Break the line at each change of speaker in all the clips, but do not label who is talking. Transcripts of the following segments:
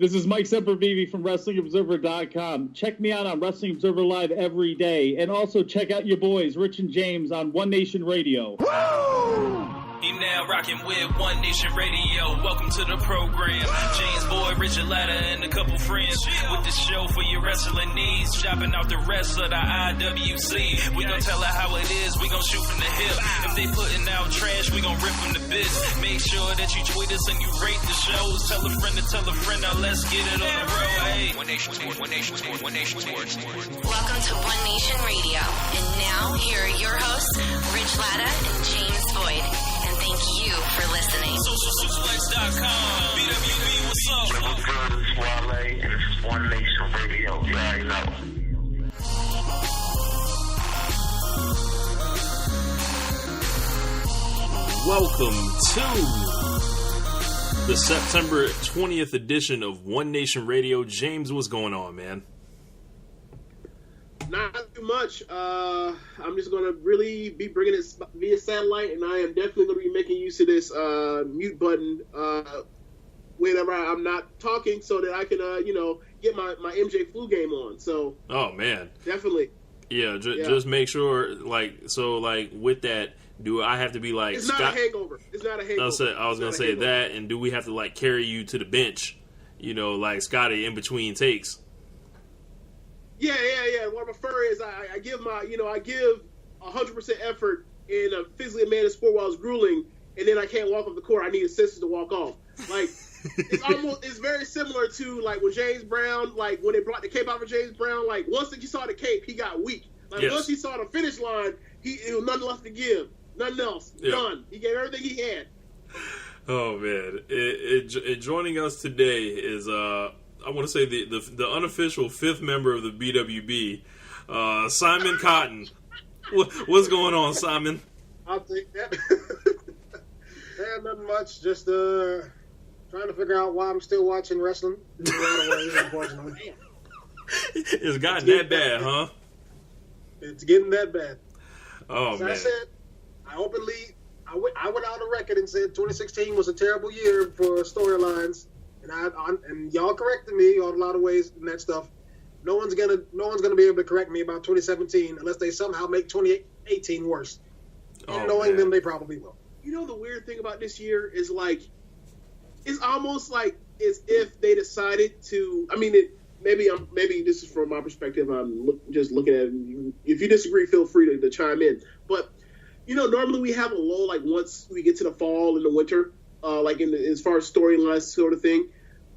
This is Mike Sempervive from WrestlingObserver.com. Check me out on Wrestling Observer Live every day. And also check out your boys, Rich and James, on One Nation Radio.
Woo! You now rocking with One Nation Radio. Welcome to the program. James Boyd, Richard Latta, and a couple friends with the show for your wrestling needs. Shopping out the rest of the IWC. We gon' tell her how it is. We gon' shoot from the hip. If they putting out trash, we gon' rip from the bits. Make sure that you tweet us and you rate the shows. Tell a friend to tell a friend. Now let's get it on the road. Hey, One Nation Sports. One Nation Sports. One Nation Sports.
Welcome to One Nation Radio. And now here are your hosts, Rich Latta and James Boyd. Thank you for listening.
SocialSuplex.com. BWB, what's up?
What's good? It's Wale, and this is One Nation Radio. You already know.
Welcome to the September 20th edition of One Nation Radio. James, what's going on, man?
Not too much. I'm just going to really be bringing it via satellite, and I am definitely going to be making use of this mute button whenever I'm not talking so that I can, get my MJ flu game on. So,
oh, man.
Definitely.
Yeah, just make sure, with that, do I have to be like...
It's not a hangover. It's not a hangover.
I was going to say that, and do we have to, carry you to the bench, like Scotty in between takes?
Yeah. What I prefer is I give my, I give 100% effort in a physically demanding sport while I was grueling, and then I can't walk off the court. I need assistance to walk off. It's very similar to when James Brown, when they brought the cape out for James Brown. Once that you saw the cape, he got weak.
Yes.
Once he saw the finish line, it was nothing left to give. Nothing else. Yep. Done. He gave everything he had.
Oh man! Joining us today is I want to say the unofficial fifth member of the BWB, Simon Cotton. What's going on, Simon?
I'll take that. Nothing much. Just trying to figure out why I'm still watching wrestling. Unfortunately.
It's gotten that bad, huh?
It's getting that bad.
Oh,
As
man.
I said, I went out on record and said 2016 was a terrible year for storylines. And y'all corrected me on a lot of ways and that stuff. No one's gonna be able to correct me about 2017 unless they somehow make 2018 worse. And knowing them, they probably will.
The weird thing about this year is it's almost like as if they decided to. I mean, maybe this is from my perspective. I'm just looking at it. If you disagree, feel free to chime in. But normally we have a lull once we get to the fall and the winter. As far as storylines sort of thing.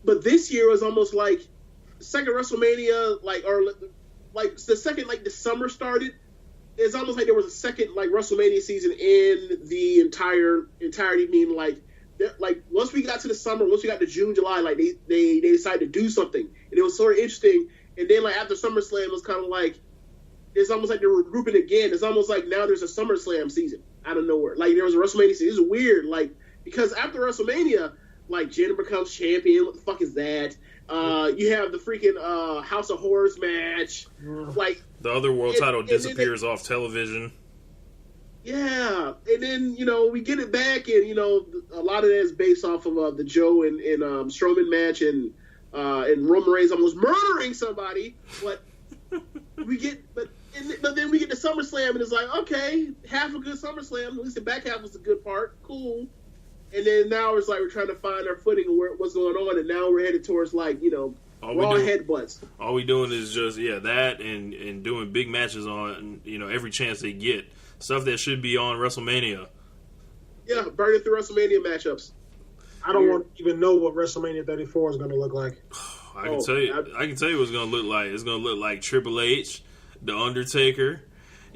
But this year was almost like the second WrestleMania, the second the summer started. It's almost like there was a second WrestleMania season in the entirety. Meaning once we got to the summer, once we got to June, July, they decided to do something, and it was sort of interesting. And then after SummerSlam, it was kind of it's almost like they're regrouping again. It's almost like now there's a SummerSlam season out of nowhere. There was a WrestleMania season. It's weird, because after WrestleMania, Jinder becomes champion. What the fuck is that? You have the freaking House of Horrors match.
The other world title disappears off television.
Yeah, and then we get it back, and a lot of that is based off of the Joe and Strowman match, and Roman Reigns almost murdering somebody. But then we get to SummerSlam, and it's okay, half a good SummerSlam. At least the back half was the good part. Cool. And then now it's we're trying to find our footing and what's going on, and now we're headed towards raw headbutts.
All we doing is just that and doing big matches on every chance they get, stuff that should be on WrestleMania.
Yeah, burning through WrestleMania matchups.
I don't want to even know what WrestleMania 34 is going to look like.
I can tell you what it's going to look like. It's going to look like Triple H, The Undertaker,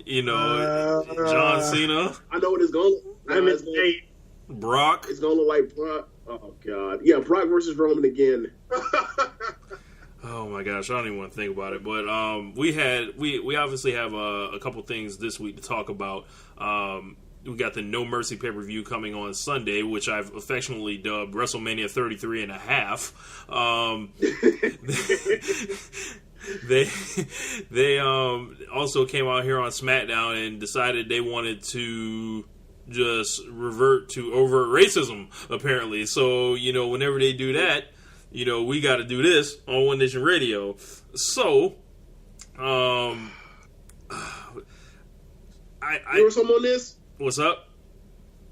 John Cena.
I know what it's going to look like.
Brock.
It's going to look like Brock. Oh, God. Yeah, Brock versus Roman again.
Oh, my gosh. I don't even want to think about it. But we obviously have a couple things this week to talk about. We got the No Mercy pay-per-view coming on Sunday, which I've affectionately dubbed WrestleMania 33 and a half. They also came out here on SmackDown and decided they wanted to just revert to overt racism, apparently. So, whenever they do that, we got to do this on One Nation Radio. So,
you have some on this?
What's up?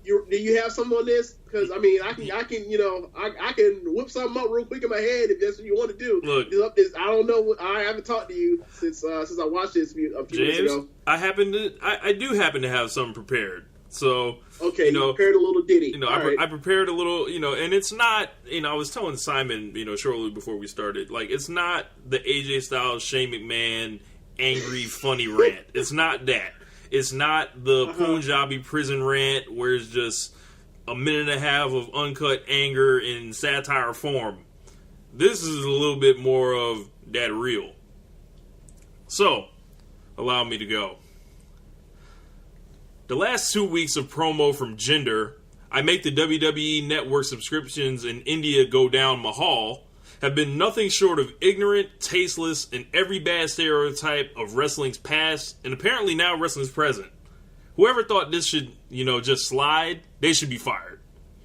Do you have some on this? Because I mean, I can whip something up real quick in my head if that's what you want to do.
Look,
I don't know. I haven't talked to you since I watched this a few weeks ago.
I do happen to have something prepared. So
okay, you prepared a little ditty.
I prepared a little, and it's not, I was telling Simon, shortly before we started, like, it's not the AJ Styles, Shane McMahon, angry, funny rant. It's not that. It's not the Punjabi prison rant where it's just a minute and a half of uncut anger in satire form. This is a little bit more of that real. So, allow me to go. The last 2 weeks of promo from Jinder, I make the WWE Network subscriptions in India go down Mahal, have been nothing short of ignorant, tasteless, and every bad stereotype of wrestling's past, and apparently now wrestling's present. Whoever thought this should, just slide, they should be fired.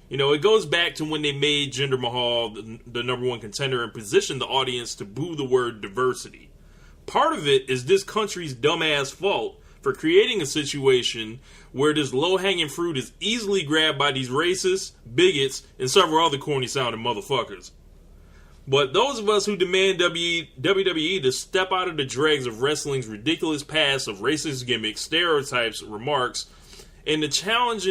It goes back to when they made Jinder Mahal the number one contender and positioned the audience to boo the word diversity. Part of it is this country's dumbass fault for creating a situation where this low-hanging fruit is easily grabbed by these racists, bigots, and several other corny-sounding motherfuckers. But those of us who demand WWE to step out of the dregs of wrestling's ridiculous past of racist gimmicks, stereotypes, remarks, and to challenge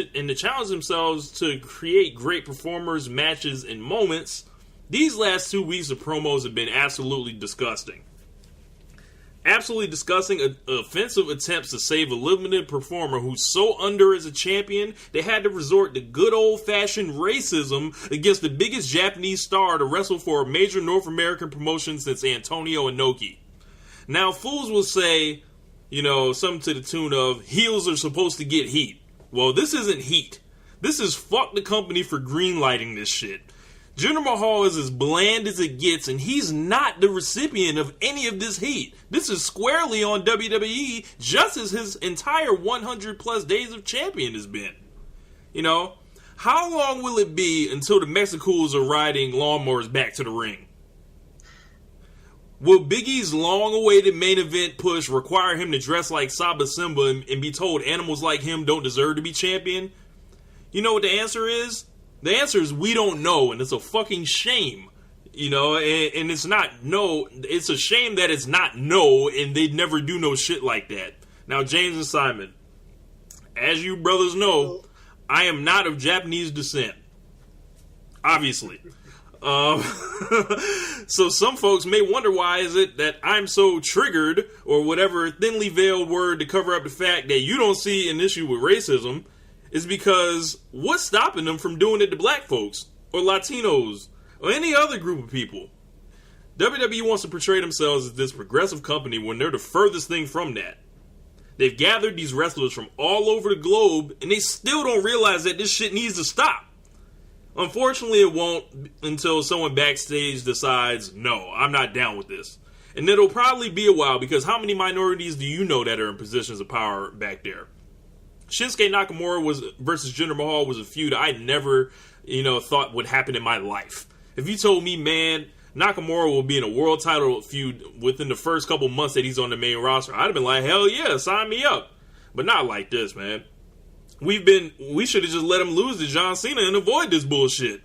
themselves to create great performers, matches, and moments, these last 2 weeks of promos have been absolutely disgusting. Absolutely disgusting, offensive attempts to save a limited performer who's so under as a champion, they had to resort to good old-fashioned racism against the biggest Japanese star to wrestle for a major North American promotion since Antonio Inoki. Now, fools will say, something to the tune of, heels are supposed to get heat. Well, this isn't heat. This is fuck the company for greenlighting this shit. Jinder Mahal is as bland as it gets, and he's not the recipient of any of this heat. This is squarely on WWE, just as his entire 100-plus days of champion has been. How long will it be until the Mexicools are riding lawnmowers back to the ring? Will Big E's long-awaited main event push require him to dress like Saba Simba and be told animals like him don't deserve to be champion? You know what the answer is? The answer is we don't know, and it's a fucking shame. And it's not no, it's a shame that it's not no, and they'd never do no shit like that. Now, James and Simon, as you brothers know, I am not of Japanese descent. Obviously. So some folks may wonder why is it that I'm so triggered, or whatever thinly veiled word to cover up the fact that you don't see an issue with racism, is because what's stopping them from doing it to black folks, or Latinos, or any other group of people? WWE wants to portray themselves as this progressive company when they're the furthest thing from that. They've gathered these wrestlers from all over the globe, and they still don't realize that this shit needs to stop. Unfortunately, it won't until someone backstage decides, no, I'm not down with this. And it'll probably be a while, because how many minorities do you know that are in positions of power back there? Shinsuke Nakamura versus Jinder Mahal was a feud I never, thought would happen in my life. If you told me, man, Nakamura will be in a world title feud within the first couple months that he's on the main roster, I'd have been like, hell yeah, sign me up. But not like this, man. We should have just let him lose to John Cena and avoid this bullshit.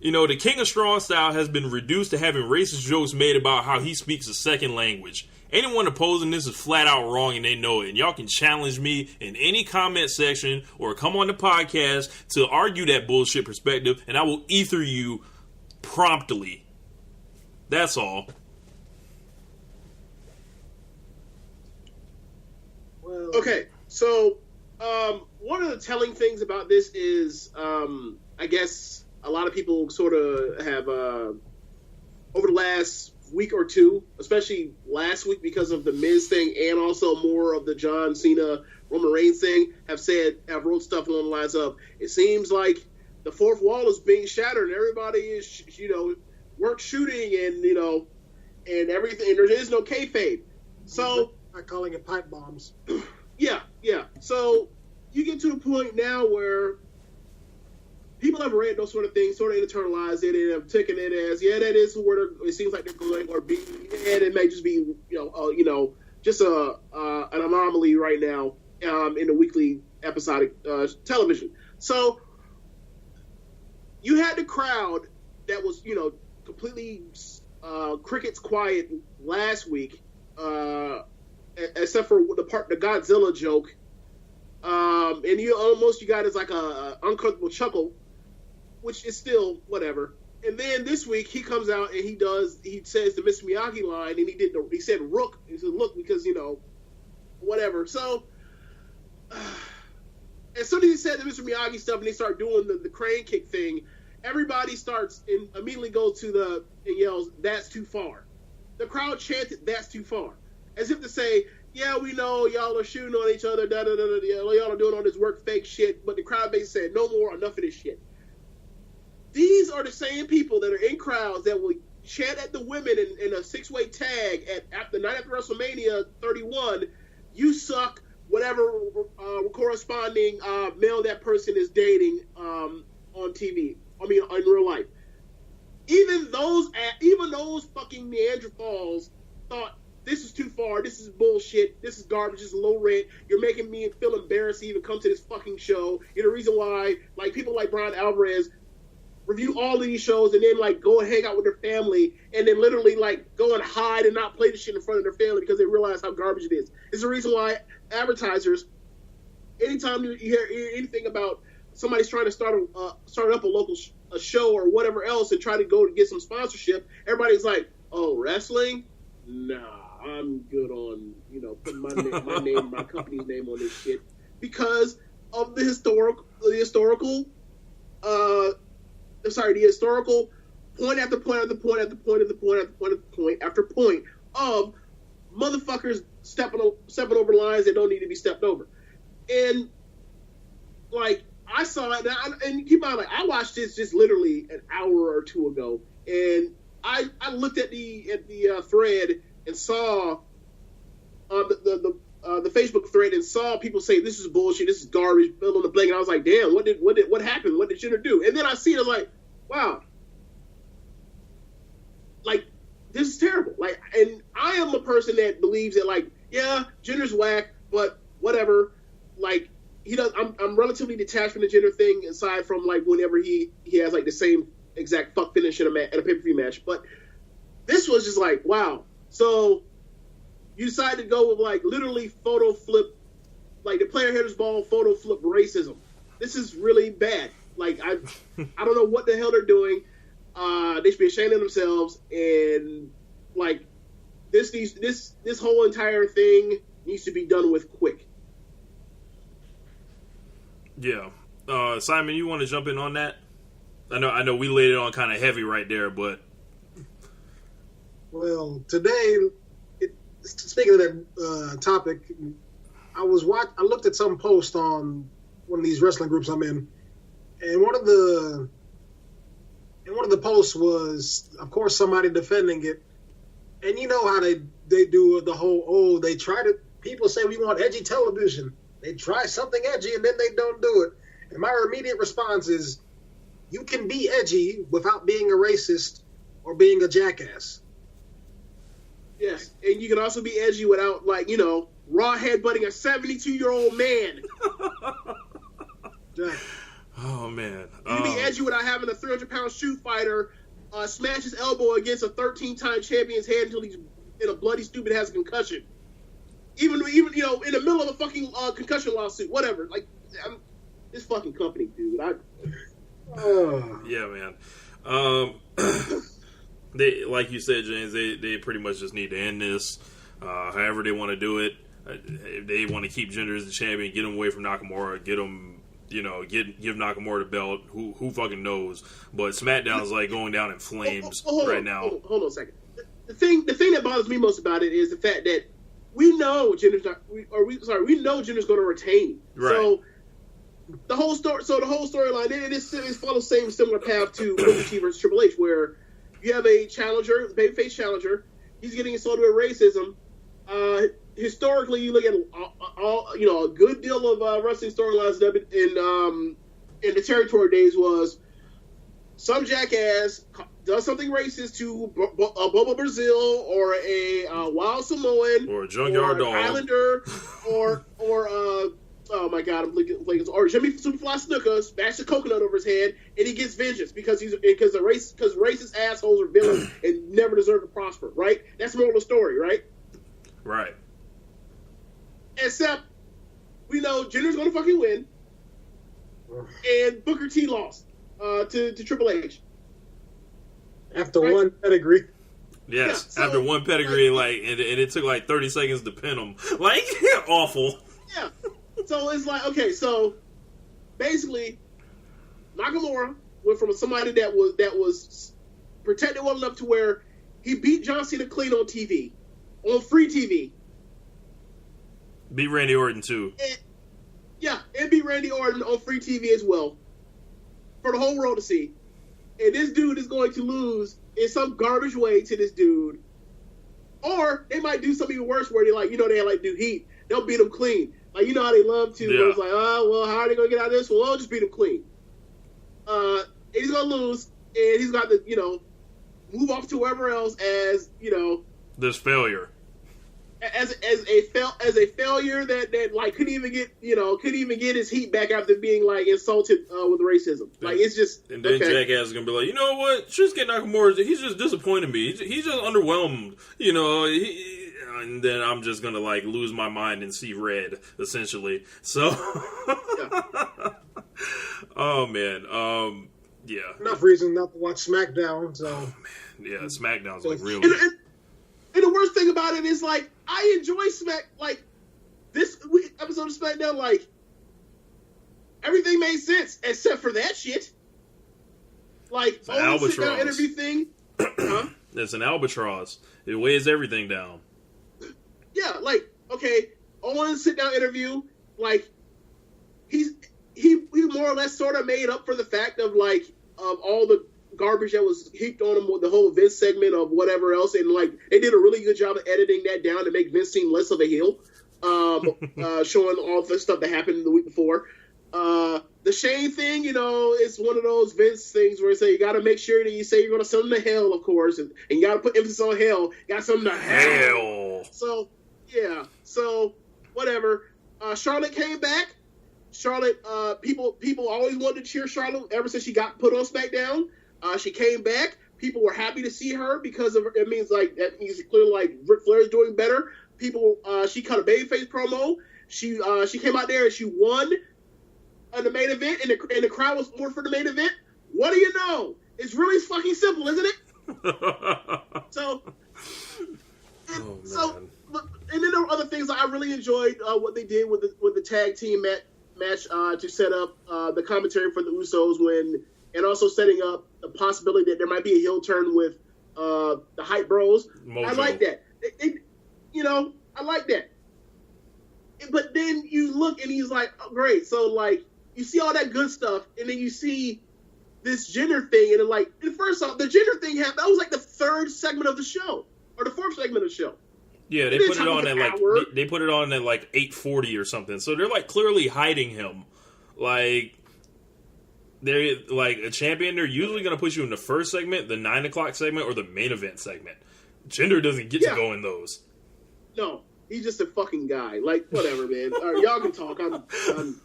The King of Strong Style has been reduced to having racist jokes made about how he speaks a second language. Anyone opposing this is flat out wrong, and they know it. And y'all can challenge me in any comment section or come on the podcast to argue that bullshit perspective, and I will ether you promptly. That's all.
Well, okay, so one of the telling things about this is, I guess a lot of people sort of have, over the last week or two, especially last week because of the Miz thing and also more of the John Cena Roman Reigns thing, have wrote stuff along the lines of, it seems like the fourth wall is being shattered and everybody is, work shooting and, and everything, and there is no kayfabe. So,
I'm calling it pipe bombs.
Yeah. So you get to the point now where people have read those sort of things, sort of internalized it, and have taken it as, that is where it seems like they're going, or B, and it may just be, just an anomaly right now in the weekly episodic television. So you had the crowd that was, completely crickets quiet last week, except for the Godzilla joke. And you got is like a uncomfortable chuckle, which is still whatever. And then this week he comes out and he says the Mr. Miyagi line, and he said Rook. He said look, because whatever. So as soon as he said the Mr. Miyagi stuff and they start doing the crane kick thing, everybody starts and immediately goes and yells, "That's too far." The crowd chanted, "That's too far," as if to say, yeah, we know y'all are shooting on each other, y'all are doing all this work fake shit, but the crowd base said, no more, enough of this shit. These are the same people that are in crowds that will chant at the women in a six-way tag the night after WrestleMania 31, you suck, whatever corresponding male that person is dating on TV, in real life. Even those fucking Neanderthals thought, this is too far, this is bullshit, this is garbage, this is low rent, you're making me feel embarrassed to even come to this fucking show. You're the reason why, people like Brian Alvarez review all of these shows and then, go and hang out with their family and then literally, go and hide and not play the shit in front of their family because they realize how garbage it is. It's the reason why advertisers, anytime you hear anything about somebody's trying to start up a local show or whatever else and try to go to get some sponsorship, everybody's like, oh, wrestling? Nah. I'm good on, putting my name, my company's name on this shit because of the historical point after point after point after point after point after point after point after point of motherfuckers stepping over lines that don't need to be stepped over. And I saw it, and keep in mind, I watched this just literally an hour or two ago, and I looked at the thread and saw the Facebook thread and saw people say this is bullshit, this is garbage, fill in the blank, and I was like, damn, what happened? What did Jinder do? And then I see it, I was like, wow, this is terrible. And I am a person that believes that yeah, Jinder's whack, but whatever. He does. I'm relatively detached from the Jinder thing, aside from whenever he has the same exact fuck finish at a pay-per-view match. But this was just wow. So you decided to go with literally photo flip, the player hitters ball photo flip racism. This is really bad. I don't know what the hell they're doing. They should be ashamed of themselves. And this whole entire thing needs to be done with quick.
Yeah, Simon, you want to jump in on that? I know we laid it on kind of heavy right there, but.
Well, today, speaking of that topic, I looked at some post on one of these wrestling groups I'm in, and one of the posts was, of course, somebody defending it, and you know how they do the whole people say we want edgy television. They try something edgy and then they don't do it. And my immediate response is, you can be edgy without being a racist or being a jackass.
Yes, and you can also be edgy without, raw headbutting a 72-year-old man.
Jack.
Oh, man.
You can be edgy without having a 300-pound shoot fighter smash his elbow against a 13-time champion's head until he's in a bloody stupid has a concussion. Even in the middle of a fucking concussion lawsuit, whatever. This fucking company, dude.
Yeah, man. They, like you said, James, they pretty much just need to end this. However they want to do it. If they want to keep Jinder as the champion, get him away from Nakamura, get him, give Nakamura the belt. Who fucking knows? But SmackDown is going down in flames right now.
Hold on a second. The thing that bothers me most about it is the fact that we know Jinder's we know Jinder's going to retain.
Right.
So the whole storyline it follows the same similar path to Booker T versus Triple H, where you have a challenger, babyface challenger. He's getting assaulted with racism. Historically, you look at a good deal of wrestling storylines in in the territory days was some jackass does something racist to Boba Brazil or a Wild Samoan
or a Junkyard Dog
Islander or oh my God, I'm blinking. Or Jimmy Superfly Snuka smashed a coconut over his head, and he gets vengeance because racist assholes are villains and never deserve to prosper. Right? That's the moral of the story, right?
Right.
Except we know Jinder's going to fucking win, and Booker T lost to Triple H
after one pedigree.
Yes,
Yeah, so,
after one pedigree, and it took like 30 seconds to pin him. Like, awful.
Yeah. So it's like, okay, so basically, Nakamura went from somebody that was protected well enough to where he beat John Cena clean on TV, on free TV.
Beat Randy Orton too.
And beat Randy Orton on free TV as well, for the whole world to see. And this dude is going to lose in some garbage way to this dude, or they might do something even worse where they do heat. They'll beat him clean. Like, you know how they love to.
Yeah.
It's like, oh, well, how are they going to get out of this? Well, I'll just beat him clean. He's going to lose, and he's got to, move off to wherever else as,
This failure.
As a failure that like couldn't even get his heat back after being like insulted with racism. Like, it's just
and then Jackass is gonna be like, you know what, Shinsuke Nakamura, he's just disappointed me. He's just underwhelmed. And then I'm just gonna like lose my mind and see red, essentially. So, oh man, yeah,
enough reason not to watch SmackDown. So,
oh man, yeah, SmackDown's like really.
And the worst thing about it is, like, I enjoy this episode of SmackDown, like, everything made sense except for that shit. Like, all the sit-down interview thing.
It's an albatross. It weighs everything down.
Yeah, like, okay, Owen's sit-down interview, like, he more or less sort of made up for the fact of, like, all the garbage that was heaped on him with the whole Vince segment of whatever else, and like they did a really good job of editing that down to make Vince seem less of a heel, showing all the stuff that happened the week before. The Shane thing, is one of those Vince things where you say you got to make sure that you say you're going to send him to hell, of course, and you got to put emphasis on hell. You got to send him to hell. So yeah, so whatever. Charlotte came back. Charlotte, people always wanted to cheer Charlotte ever since she got put on SmackDown. She came back. People were happy to see her because of it means clearly like Ric Flair is doing better. People, she cut a babyface promo. She came out there and she won in the main event, and the crowd was more for the main event. What do you know? It's really fucking simple, isn't it? So, and then there were other things that I really enjoyed what they did with the tag team match to set up the commentary for the Usos and also setting up the possibility that there might be a heel turn with the Hype Bros. Mojo. I like that. I like that. But then you look and he's like, oh, great. So like you see all that good stuff, and then you see this Jinder thing, and first off, the Jinder thing happened. That was like the third segment of the show, or the fourth segment of the show.
Yeah, they put it on at they put it on at like 8:40 or something. So they're like clearly hiding him. Like they're like a champion. They're usually going to put you in the first segment, the 9 o'clock segment, or the main event segment. Jinder doesn't get to go in those.
No, he's just a fucking guy. Like whatever, man. All right, y'all can talk. I'm trying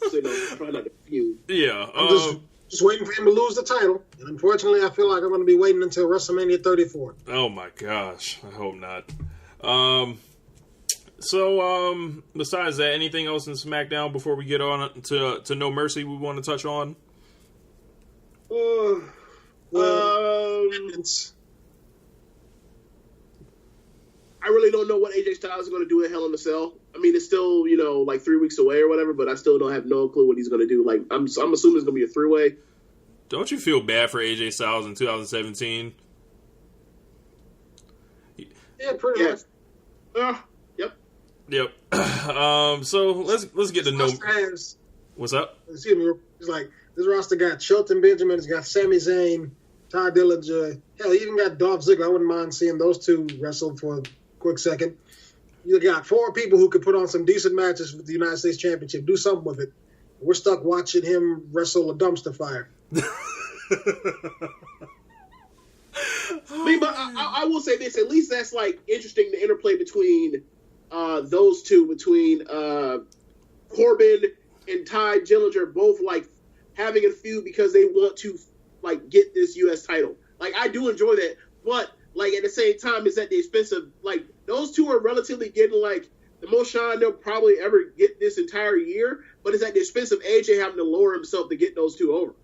not to feud.
Yeah,
I'm just waiting for him to lose the title. And unfortunately, I feel like I'm going to be waiting until WrestleMania 34.
Oh my gosh, I hope not. So besides that, anything else in SmackDown before we get on to No Mercy we want to touch on?
I really don't know what AJ Styles is going to do at Hell in a Cell. I mean, it's still, like 3 weeks away or whatever, but I still don't have no clue what he's going to do. Like, I'm assuming it's going to be a 3-way.
Don't you feel bad for AJ Styles in 2017?
Yeah, pretty much.
Yep.
So let's get to No. What's up?
Excuse me. It's like this roster got Shelton Benjamin, it's got Sami Zayn, Ty Dillinger. Hell, you even got Dolph Ziggler. I wouldn't mind seeing those two wrestle for a quick second. You got 4 people who could put on some decent matches with the United States Championship. Do something with it. We're stuck watching him wrestle a dumpster fire.
But I will say this: at least that's like interesting, the interplay between those two, between Corbin and Ty Dillinger, both like having a feud because they want to like get this U.S. title. Like, I do enjoy that, but like at the same time, it's at the expense of like those two are relatively getting like the most shine they'll probably ever get this entire year, but it's at the expense of AJ having to lower himself to get those two over.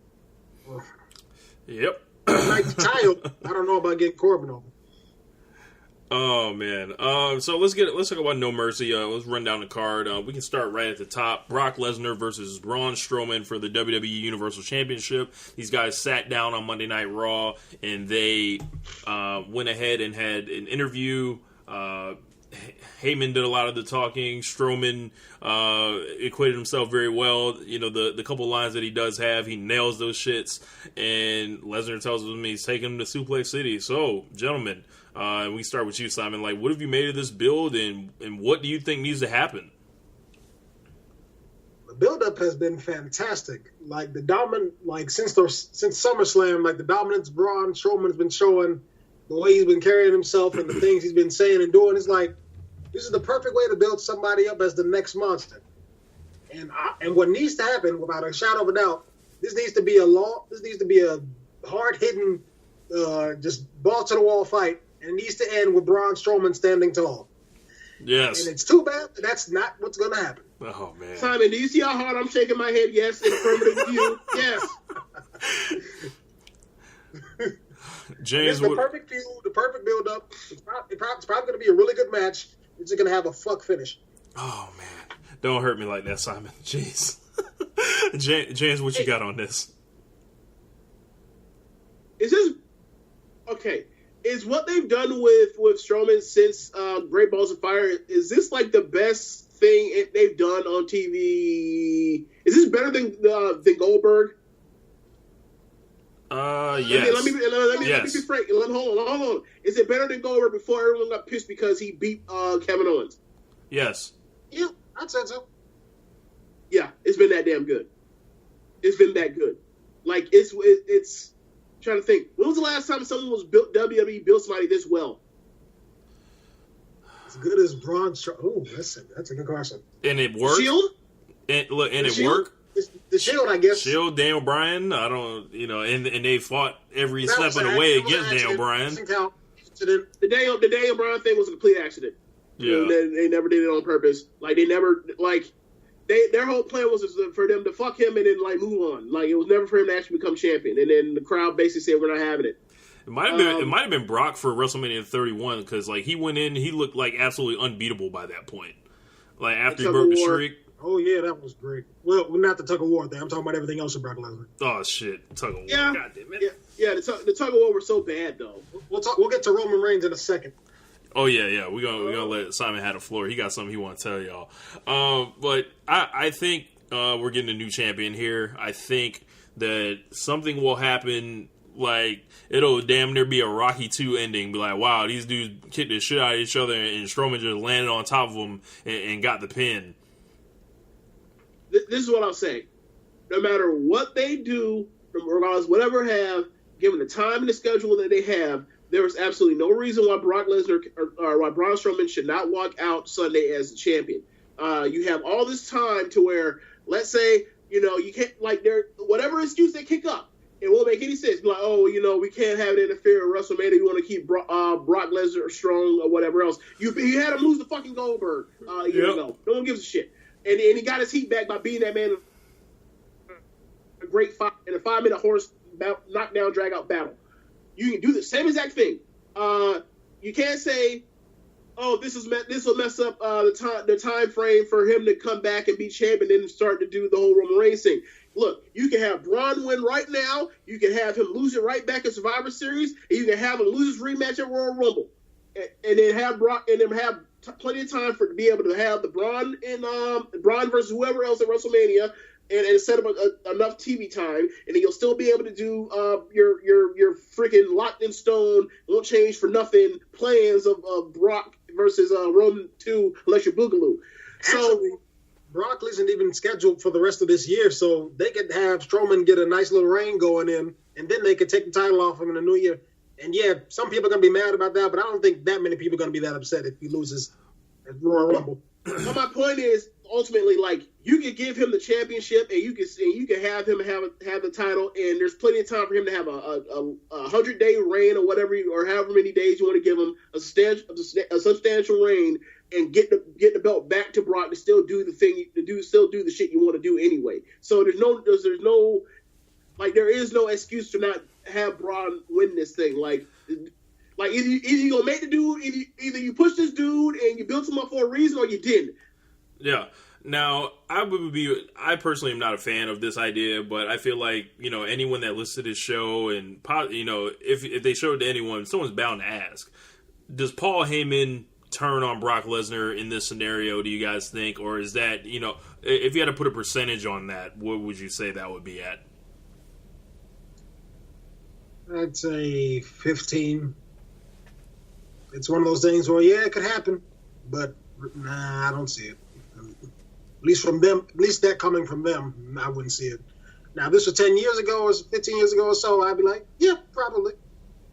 Yep.
Like Ty, I don't know about getting Corbin over.
Oh man. So let's talk about No Mercy. Let's run down the card. We can start right at the top. Brock Lesnar versus Braun Strowman for the WWE Universal Championship. These guys sat down on Monday Night Raw and they went ahead and had an interview. Heyman did a lot of the talking. Strowman equated himself very well. You know, the couple lines that he does have, he nails those shits. And Lesnar tells him he's taking him to Suplex City. So, gentlemen, we start with you, Simon. Like, what have you made of this build, and what do you think needs to happen?
The build-up has been fantastic. Like, the dominant, like since SummerSlam, like the dominance Braun Strowman's been showing, the way he's been carrying himself and the things he's been saying and doing, is like, this is the perfect way to build somebody up as the next monster. And what needs to happen, without a shadow of a doubt, this needs to be a hard-hitting, just ball-to-the-wall fight, and it needs to end with Braun Strowman standing tall.
Yes.
And it's too bad that's not what's going to happen.
Oh, man.
Simon, do you see how hard I'm shaking my head? Yes, in affirmative view. Yes.
James,
it's the perfect feud, the perfect build-up. It's probably going to be a really good match. It's just going to have a fuck finish.
Oh, man. Don't hurt me like that, Simon. Jeez. James, what you got on this?
Is this... Okay. Is what they've done with Strowman since Great Balls of Fire, is this like the best thing they've done on TV? Is this better than Goldberg?
Yes.
Let me be frank. Hold on. Is it better than Goldberg before everyone got pissed because he beat Kevin Owens?
Yes.
Yeah, I'd say so.
Yeah, it's been that damn good. It's been that good. Like, it's trying to think. When was the last time someone was WWE built somebody this well?
As good as Braun Strowman. Oh, that's a good question.
And it worked.
Shield?
And it worked.
The Shield, I guess.
Shield, Daniel Bryan. I don't, and they fought every step of the way against Daniel Bryan.
The Daniel Bryan thing was a complete accident.
Yeah.
They never did it on purpose. Like, they never, like, their whole plan was for them to fuck him and then, like, move on. Like, it was never for him to actually become champion. And then the crowd basically said, we're not having it.
It might have been Brock for WrestleMania 31 because, like, he went in, he looked like absolutely unbeatable by that point. Like, after he broke the streak.
Oh, yeah, that was great. Well, not the tug of war thing. I'm talking about everything else with Brock Lesnar.
Oh, shit. Tug of war.
Yeah.
God damn it.
Yeah, the tug of war was so bad, though.
We'll get to Roman Reigns in a second.
Oh, yeah. We're gonna let Simon have the floor. He got something he want to tell y'all. But I think we're getting a new champion here. I think that something will happen. Like, it'll damn near be a Rocky 2 ending. Be like, wow, these dudes kicked the shit out of each other and Strowman just landed on top of them and got the pin.
This is what I'll say. No matter what they do, regardless whatever have, given the time and the schedule that they have, there is absolutely no reason why Brock Lesnar or why Braun Strowman should not walk out Sunday as the champion. You have all this time to where, let's say, you can't, like, whatever excuse they kick up, it won't make any sense. Be like, oh, we can't have it interfere with WrestleMania. You want to keep Brock Lesnar strong or whatever else. You had him lose to fucking Goldberg a year ago. No one gives a shit. And he got his heat back by beating that man in a great fight in a 5-minute horse knockdown drag out battle. You can do the same exact thing. You can't say, "Oh, this will mess up the time frame for him to come back and be champion and then start to do the whole Roman Reigns thing." Look, you can have Braun win right now. You can have him lose it right back in Survivor Series, and you can have him lose his rematch at Royal Rumble, and then have Brock and then have plenty of time to be able to have the Braun and Braun versus whoever else at WrestleMania. And set up enough TV time, and then you'll still be able to do your freaking locked in stone, won't change for nothing plans of Brock versus Roman 2 Electric Boogaloo.
Actually, Brock isn't even scheduled for the rest of this year, so they could have Strowman get a nice little reign going in, and then they could take the title off him in the new year. And yeah, some people are going to be mad about that, but I don't think that many people are going to be that upset if he loses at Royal Rumble.
Well, my point is, ultimately, like, you can give him the championship, and you can have him have the title, and there's plenty of time for him to have a 100-day reign or whatever, or however many days you want to give him a substantial reign, and get the belt back to Brock to still do the thing still do the shit you want to do anyway. So there is no excuse to not have Braun win this thing. Like either you gonna make the dude, either you push this dude and you built him up for a reason, or you didn't.
Yeah. Now, I personally am not a fan of this idea, but I feel like, anyone that listens to this show and, if they show it to anyone, someone's bound to ask, does Paul Heyman turn on Brock Lesnar in this scenario, do you guys think? Or is that, if you had to put a percentage on that, what would you say that would be at?
I'd say 15. It's one of those things where, yeah, it could happen, but nah, I don't see it. At least from them, at least that coming from them, I wouldn't see it. Now, if this was 10 years ago or 15 years ago or so, I'd be like, yeah, probably.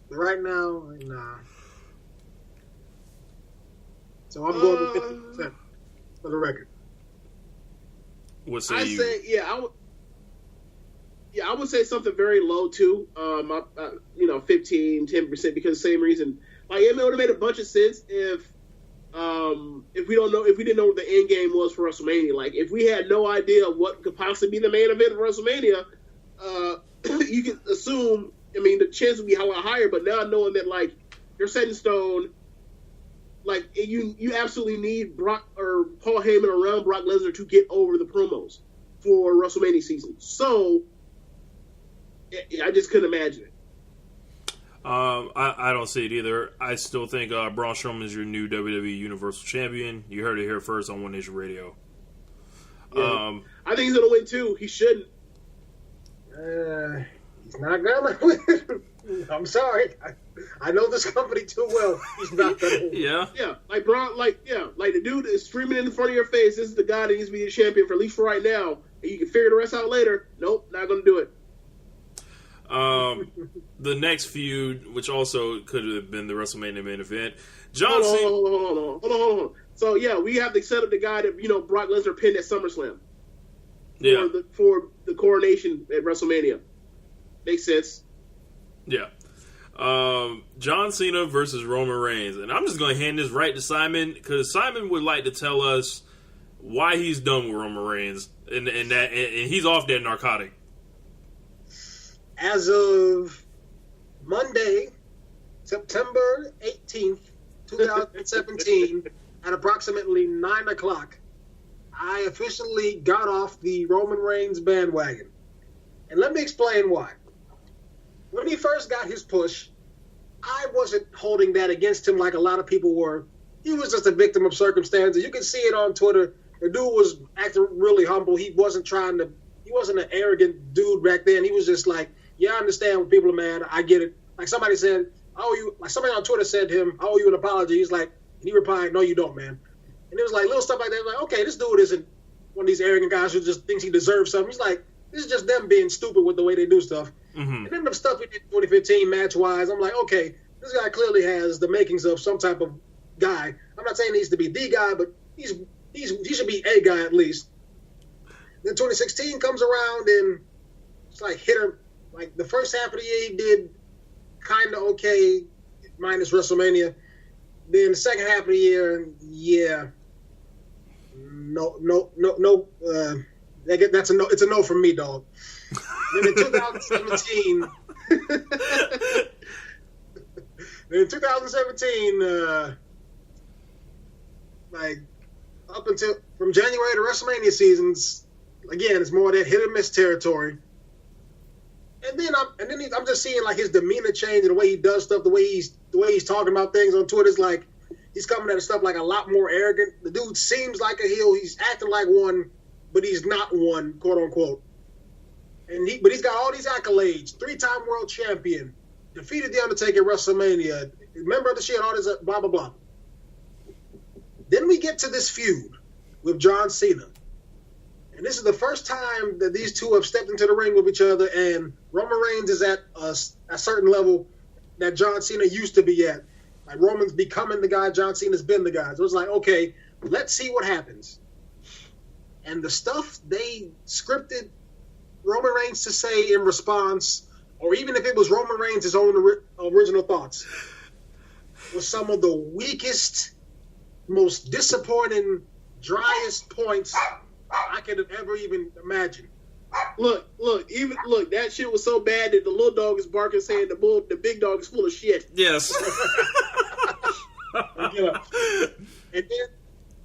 But right now, nah. So I'm going with 50% for the record.
What say you?
I would say something very low too. 15, 10%, because the same reason. Like, it would have made a bunch of sense if we didn't know what the end game was for WrestleMania. Like, if we had no idea what could possibly be the main event of WrestleMania, you could assume. I mean, the chance would be a lot higher. But now knowing that, like, they're set in stone. Like, you absolutely need Brock or Paul Heyman around Brock Lesnar to get over the promos for WrestleMania season. So, I just couldn't imagine it.
I don't see it either. I still think Braun Strowman is your new WWE Universal Champion. You heard it here first on One Nation Radio.
Yeah. I think he's going to win, too. He shouldn't.
He's not going to win. I'm sorry. I know this company too well. He's not going to win.
Yeah.
Like Braun, like the dude is screaming in front of your face, this is the guy that needs to be the champion, for at least for right now. And you can figure the rest out later. Nope, not going to do it.
The next feud, which also could have been the WrestleMania main event,
John Cena. Hold on. So yeah, we have to set up the guy that Brock Lesnar pinned at SummerSlam. For the coronation at WrestleMania. Makes sense.
Yeah. John Cena versus Roman Reigns, and I'm just going to hand this right to Simon, because Simon would like to tell us why he's done with Roman Reigns, and he's off that narcotic.
As of Monday, September 18th, 2017, at approximately 9 o'clock, I officially got off the Roman Reigns bandwagon. And let me explain why. When he first got his push, I wasn't holding that against him like a lot of people were. He was just a victim of circumstances. You can see it on Twitter. The dude was acting really humble. He wasn't an arrogant dude back then. He was just like, yeah, I understand when people are mad. I get it. Like somebody said, somebody on Twitter said to him, I owe you an apology. He's like, and he replied, no, you don't, man. And it was like little stuff like that. Like, okay, this dude isn't one of these arrogant guys who just thinks he deserves something. He's like, this is just them being stupid with the way they do stuff. Mm-hmm. And then the stuff we did in 2015 match-wise, I'm like, okay, this guy clearly has the makings of some type of guy. I'm not saying he needs to be the guy, but he should be a guy at least. Then 2016 comes around, and it's like like the first half of the year he did kind of okay, minus WrestleMania. Then the second half of the year, yeah, no. That's a no. It's a no from me, dog. Then in 2017, like up until from January to WrestleMania seasons, again, it's more of that hit or miss territory. And then I'm just seeing like his demeanor change and the way he does stuff, the way he's talking about things on Twitter is like he's coming at stuff like a lot more arrogant. The dude seems like a heel. He's acting like one, but he's not one, quote unquote. But he's got all these accolades: 3-time world champion, defeated The Undertaker at WrestleMania, member of the Shield, all this blah blah blah. Then we get to this feud with John Cena, And this is the first time that these two have stepped into the ring with each other, and Roman Reigns is at a certain level that John Cena used to be at. Like, Roman's becoming the guy, John Cena's been the guy. So it's like, okay, let's see what happens. And the stuff they scripted Roman Reigns to say in response, or even if it was Roman Reigns' own original thoughts, was some of the weakest, most disappointing, driest points I could have ever even imagined.
Look, that shit was so bad that the little dog is barking saying the big dog is full of shit.
Yes.
And then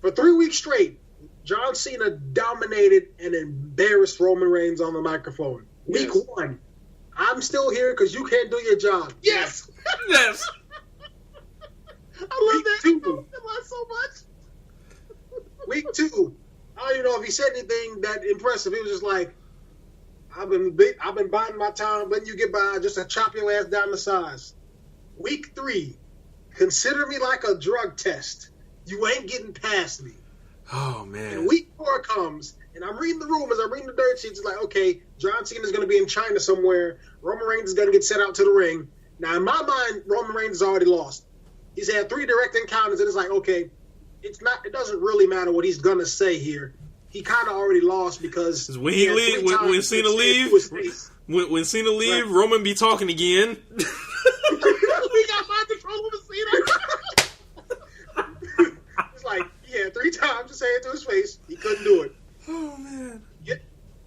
for 3 weeks straight, John Cena dominated and embarrassed Roman Reigns on the microphone. Week 1, I'm still here because you can't do your job.
Yes.
Yes.
I love that.
Week 2.
I love so much.
Week 2, I don't even know if he said anything that impressive. He was just like, I've been biding my time, letting you get by, just to chop your ass down the size. Week 3, consider me like a drug test. You ain't getting past me.
Oh, man.
And week 4 comes, and I'm reading the rumors, I'm reading the dirt sheets. It's like, okay, John Cena's going to be in China somewhere. Roman Reigns is going to get sent out to the ring. Now, in my mind, Roman Reigns has already lost. He's had 3 direct encounters, and it's like, okay, it doesn't really matter what he's going to say here. He kind of already lost because
when he leave, when Cena leave, when Cena leave, right. Roman be talking again.
We got mind control over Cena.
It's like, yeah, 3 times to say it to his face. He couldn't do it.
Oh, man.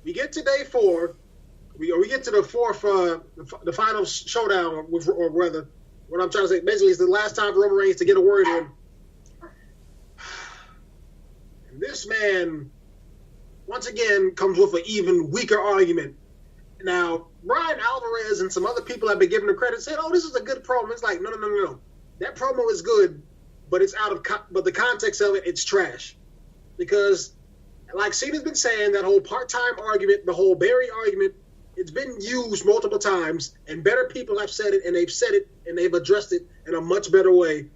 We get to day 4. We get to the 4th, the final showdown, or rather, what I'm trying to say, basically, is the last time for Roman Reigns to get a word in. And this man, once again, comes with an even weaker argument. Now, Bryan Alvarez and some other people have been giving him credit, said, "Oh, this is a good promo." It's like, no. That promo is good, but it's but the context of it, it's trash. Because, like Cena's been saying, that whole part-time argument, the whole Barry argument, it's been used multiple times, and better people have said it, and they've said it, and they've addressed it in a much better way.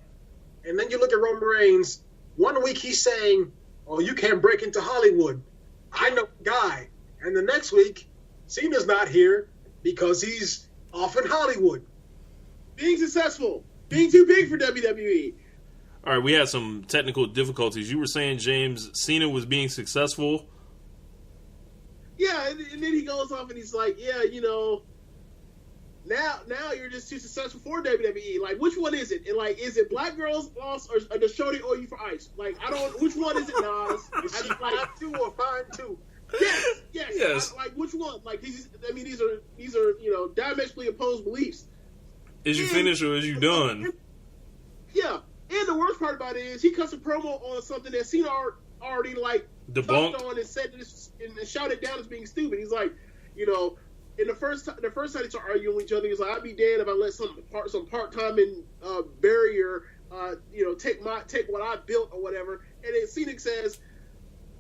And then you look at Roman Reigns. 1 week he's saying, "Oh, you can't break into Hollywood. I know a guy." And the next week, Cena's not here because he's off in Hollywood.
Being successful. Being too big for WWE.
All right, we had some technical difficulties. You were saying, James, Cena was being successful.
Yeah, and then he goes off and he's like, yeah, now you're just too successful for WWE. Like, which one is it? And like, is it Black Girls Boss or does Shorty owe you for ice? Like, which one is it, Nas?
Is she 5'2" or 5'2"?
Yes. Like, which one? Like, these are diametrically opposed beliefs.
Is you finished or is you done?
Yeah. And the worst part about it is he cuts a promo on something that Cena already like
debunked
on and said this and shouted down as being stupid. He's like, in the first time they start arguing with each other, he's like, "I'd be damned if I let some part-time barrier, take what I built or whatever." And then Cena says,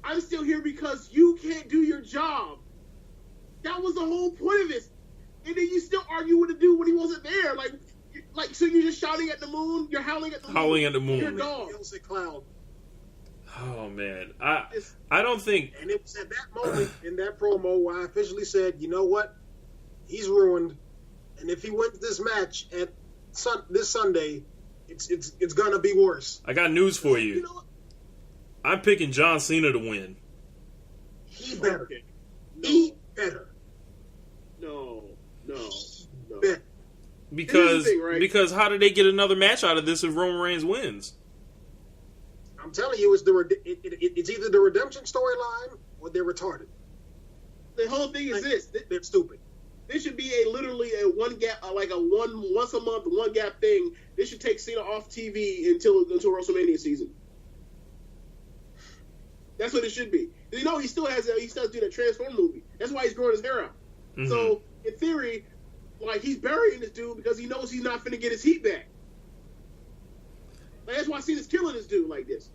"I'm still here because you can't do your job." That was the whole point of this. And then you still argue with the dude when he wasn't there. Like, so you're just shouting at the moon? You're howling at the moon?
Howling at the moon.
You're a dog.
Hills a cloud.
Oh, man. I don't think...
And it was at that moment in that promo where I officially said, you know what? He's ruined. And if he wins this match at this Sunday, it's going to be worse.
I got news for you.
You know what?
I'm picking John Cena to win.
He better.
Okay.
He better.
No.
Better.
Because how did they get another match out of this if Roman Reigns wins?
I'm telling you, it's either the redemption storyline or they're retarded.
The whole thing is this.
They're stupid.
This should be literally a one gap, like a once a month, one gap thing. This should take Cena off TV until WrestleMania season. That's what it should be. He still does do that Transform movie. That's why he's growing his hair out. Mm-hmm. So in theory, like, he's burying this dude because he knows he's not finna get his heat back. Like, that's why Cena's killing this dude like this.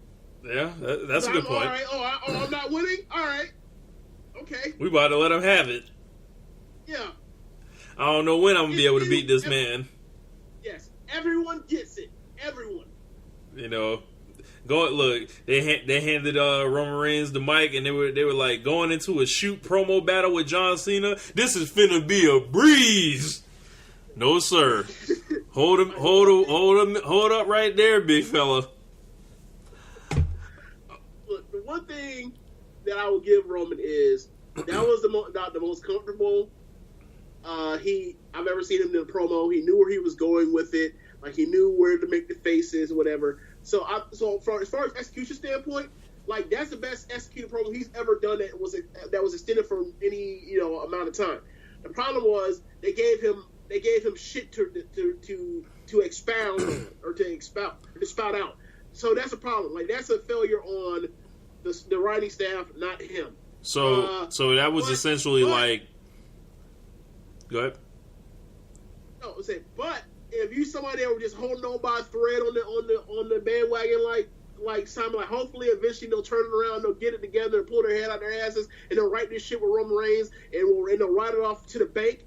Yeah, that's a good point.
All right, I'm not winning? All right. Okay.
We about to let him have it.
Yeah.
I don't know when I'm going to be able to beat this man.
Yes. Everyone gets it. Everyone.
Look, they handed Roman Reigns the mic, and they were like going into a shoot promo battle with John Cena. This is finna be a breeze. No sir. Hold up right there, big fella.
Look, the one thing that I will give Roman is that was not the most comfortable I've ever seen him in a promo. He knew where he was going with it. Like, he knew where to make the faces or whatever. So as far as execution standpoint, like, that's the best executed promo he's ever done that was extended for any amount of time. The problem was they gave him shit to expound or to spout out. So that's a problem. Like, that's a failure on the writing staff, not him.
So that was essentially like. Go ahead.
No, I'm saying, but if you somebody that were just holding on by a thread on the bandwagon, like Simon, like, hopefully eventually they'll turn it around, they'll get it together and pull their head out their asses, and they'll write this shit with Roman Reigns, and they'll write it off to the bank.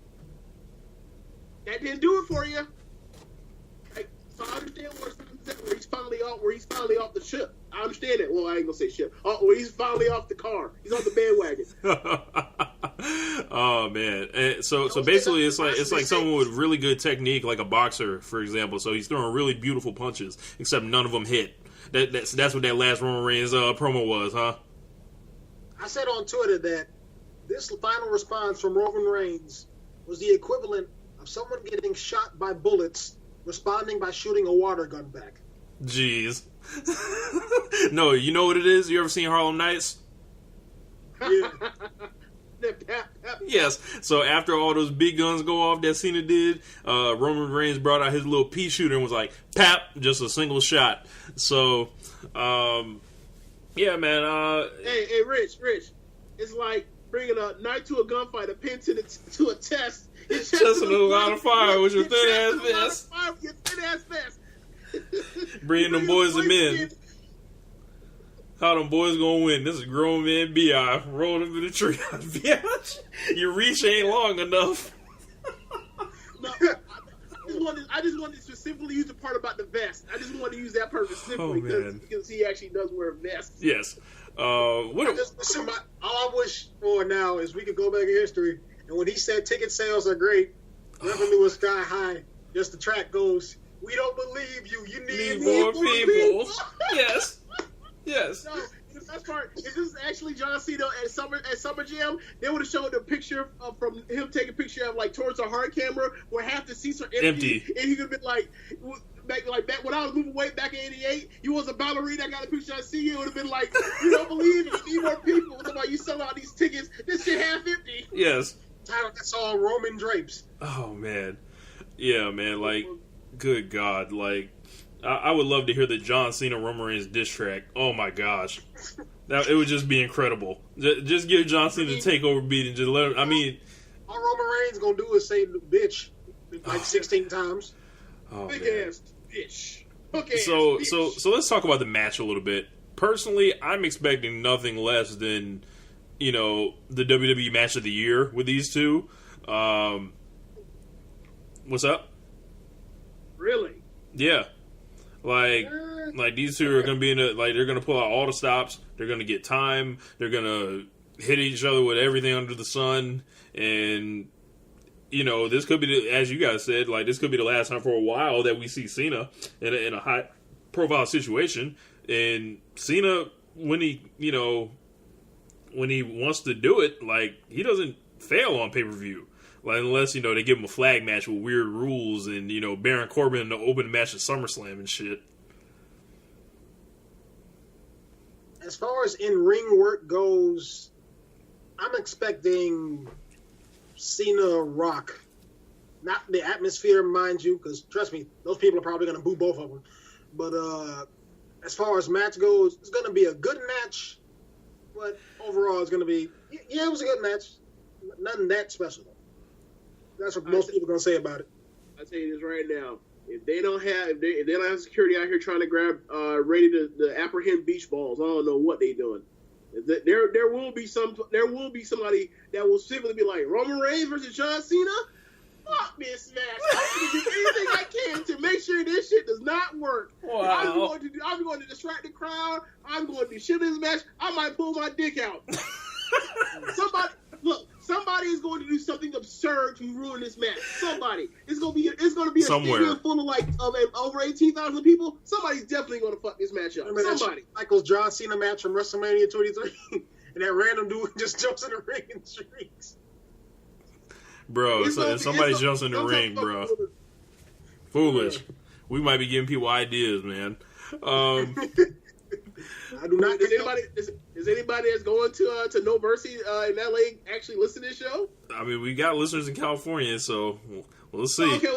That didn't do it for you. Like, so I understand where he's finally off the ship. I understand that. Well, I ain't gonna say ship. Where he's finally off the car. He's on the bandwagon.
Oh man! And so basically, it's like someone with really good technique, like a boxer, for example. So he's throwing really beautiful punches, except none of them hit. That's what that last Roman Reigns promo was, huh?
I said on Twitter that this final response from Roman Reigns was the equivalent of someone getting shot by bullets responding by shooting a water gun back.
Jeez. No, you know what it is? You ever seen Harlem Nights?
Yeah.
Yes. So after all those big guns go off that Cena did, Roman Reigns brought out his little pea shooter and was like, "Pap!" Just a single shot. So, yeah, man.
Hey, Rich. It's like bringing a knife to a gunfight, a pin to a chest.
Just a line of fire with your thin ass vest. Bringing them boys and men. How them boys gonna win? This is grown man B.I. rolled him in the tree. Your reach ain't long enough.
No, I just wanted to specifically use the part about the vest. I just wanted to use that part specifically because he actually does wear a vest.
Yes. All
I wish for now is we could go back in history, and when he said ticket sales are great, revenue was sky high, just the track goes, "We don't believe you. You need more people." Yes.
No, the best part is this is actually John Cena at Summer Jam. They would have showed a picture from him taking a picture of like towards a hard camera where half the seats are empty. And he could have been like back when I was moving weight back in '88. You was a ballerina. I got a picture. I see you. It would have been like, "You don't believe it. You need more people." What about you selling out these tickets? This shit half empty.
Yes.
That's all Roman drapes.
Oh man, yeah, man. Like, good God, like. I would love to hear the John Cena Roman Reigns diss track. Oh my gosh, it would just be incredible. Just give John Cena the takeover beat and just let him. I mean,
all Roman Reigns gonna do is say "bitch" like 16 times.
Oh,
Big
man.
ass bitch.
So let's talk about the match a little bit. Personally, I'm expecting nothing less than the WWE match of the year with these two. What's up?
Really?
Yeah. Like these two are going to be they're going to pull out all the stops. They're going to get time. They're going to hit each other with everything under the sun. And, this could be, as you guys said, like, this could be the last time for a while that we see Cena in a high profile situation. And Cena, when he wants to do it, like, he doesn't fail on pay-per-view. Like, unless, they give him a flag match with weird rules and, Baron Corbin in the open match at SummerSlam and shit.
As far as in-ring work goes, I'm expecting Cena Rock. Not the atmosphere, mind you, because, trust me, those people are probably going to boo both of them. But as far as match goes, it's going to be a good match. But overall, it's going to be, it was a good match. Nothing that special. That's what most people are gonna say about it.
I tell you this right now: if they don't have security out here trying to grab, ready to apprehend beach balls, I don't know what they're doing. There will be somebody that will simply be like Roman Reigns versus John Cena. Fuck this match. I'm going to do anything I can to make sure this shit does not work.
Wow.
I'm going to distract the crowd. I'm going to shit this match. I might pull my dick out. Somebody is going to do something absurd to ruin this match. Somebody. It's going to be a stadium full of over 18,000 people. Somebody's definitely going to fuck this match up. Somebody.
Michael's John Cena match from WrestleMania 23, and that random dude just jumps in the ring and shrieks.
Bro, somebody jumps in the ring, bro. Foolish. We might be giving people ideas, man.
I do not.
Is anybody that's going to No Mercy in LA actually listen to this show?
I mean, we got listeners in California, so we'll see.
Okay,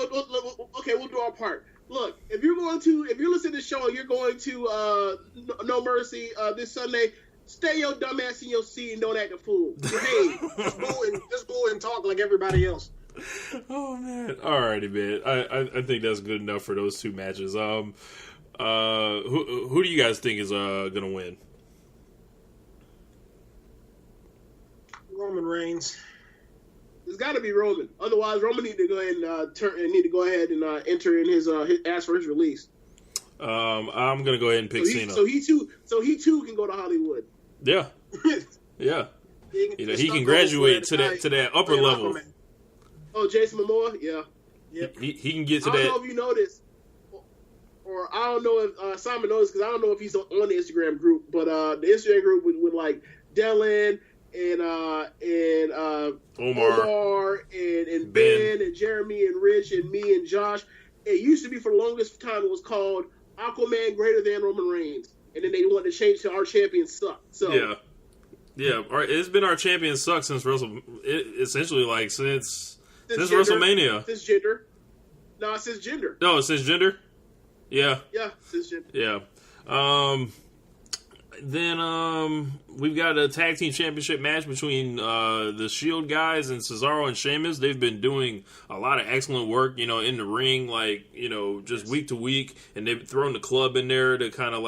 we'll do our part. Look, if you're listening to the show and you're going to No Mercy this Sunday, stay your dumb ass in your seat and don't act a fool. Hey,
just go and talk like everybody else.
Oh man! Alrighty, man. I think that's good enough for those two matches. Who do you guys think is gonna win?
Roman Reigns.
It's got to be Roman. Otherwise, Roman need to go ahead and enter in his ask for his release.
I'm gonna go ahead and pick Cena.
So he too can go to Hollywood.
Yeah, yeah. He can graduate to that upper level.
Oh, Jason Momoa, yeah.
Yep. He can get to that.
I don't know if you know this, or I don't know if Simon knows because I don't know if he's on the Instagram group, but the Instagram group with like Dylan and Omar and Ben and Jeremy and Rich and me and Josh. It used to be for the longest time it was called Aquaman Greater Than Roman Reigns, and then they wanted to change to Our Champion Suck. So
yeah. It's been Our Champion Suck since essentially like since WrestleMania.
Since Jinder. No, it says Jinder.
No, it says Jinder. Yeah.
Yeah, it says Jinder.
Yeah. Then we've got a tag team championship match between the Shield guys and Cesaro and Sheamus. They've been doing a lot of excellent work, in the ring, just week to week, and they've thrown the club in there to kind of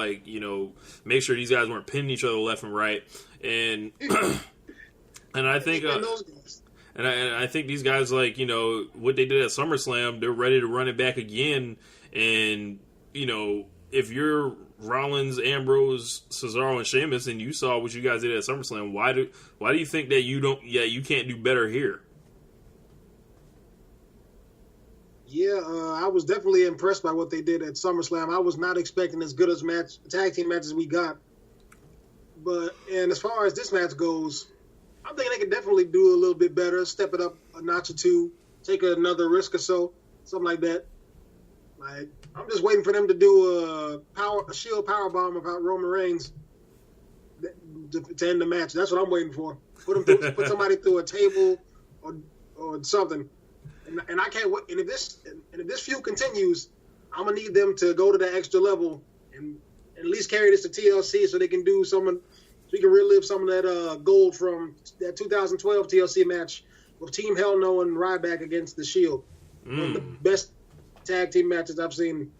make sure these guys weren't pinning each other left and right. And and I think and I think these guys what they did at SummerSlam, they're ready to run it back again. And if you're Rollins, Ambrose, Cesaro, and Sheamus, and you saw what you guys did at SummerSlam, why do you think that you can't do better here?
Yeah, I was definitely impressed by what they did at SummerSlam. I was not expecting as good as tag team matches we got. And as far as this match goes, I think they could definitely do a little bit better, step it up a notch or two, take another risk or so, something like that. I'm just waiting for them to do a Shield powerbomb about Roman Reigns to end the match. That's what I'm waiting for. Put somebody through a table or something. And I can't wait. And if this feud continues, I'm gonna need them to go to that extra level and at least carry this to TLC so they can do so we can relive some of that gold from that 2012 TLC match with Team Hell No and Ryback against the Shield. One of the best tag team matches I've seen,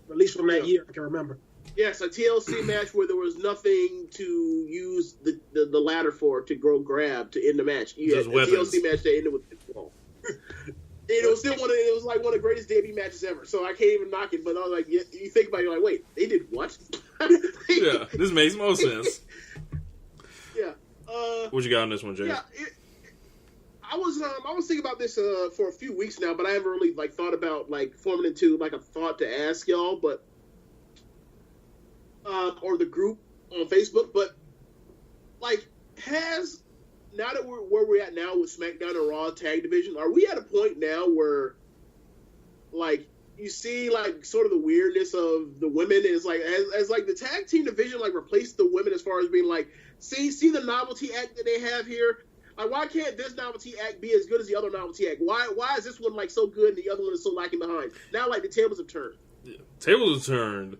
at least from that year I can remember.
Yes, a TLC match where there was nothing to use the ladder for to grab to end the match. You had a TLC match that ended with pinfall. It was still one of the greatest debut matches ever. So I can't even knock it. But I was like, you think about it, you're like, wait, they did what?
Yeah, this makes most sense.
Yeah.
What you got on this one, Jay?
Yeah. I was thinking about this for a few weeks now, but I haven't really thought about forming into a thought to ask y'all, but or the group on Facebook. But now that we're where we're at now with SmackDown and Raw tag division, are we at a point now where you see sort of the weirdness of the women is as the tag team division replaced the women as far as being see the novelty act that they have here. Why can't this novelty act be as good as the other novelty act? Why is this one so good and the other one is so lacking behind? Now the tables have turned.
Yeah, tables have turned.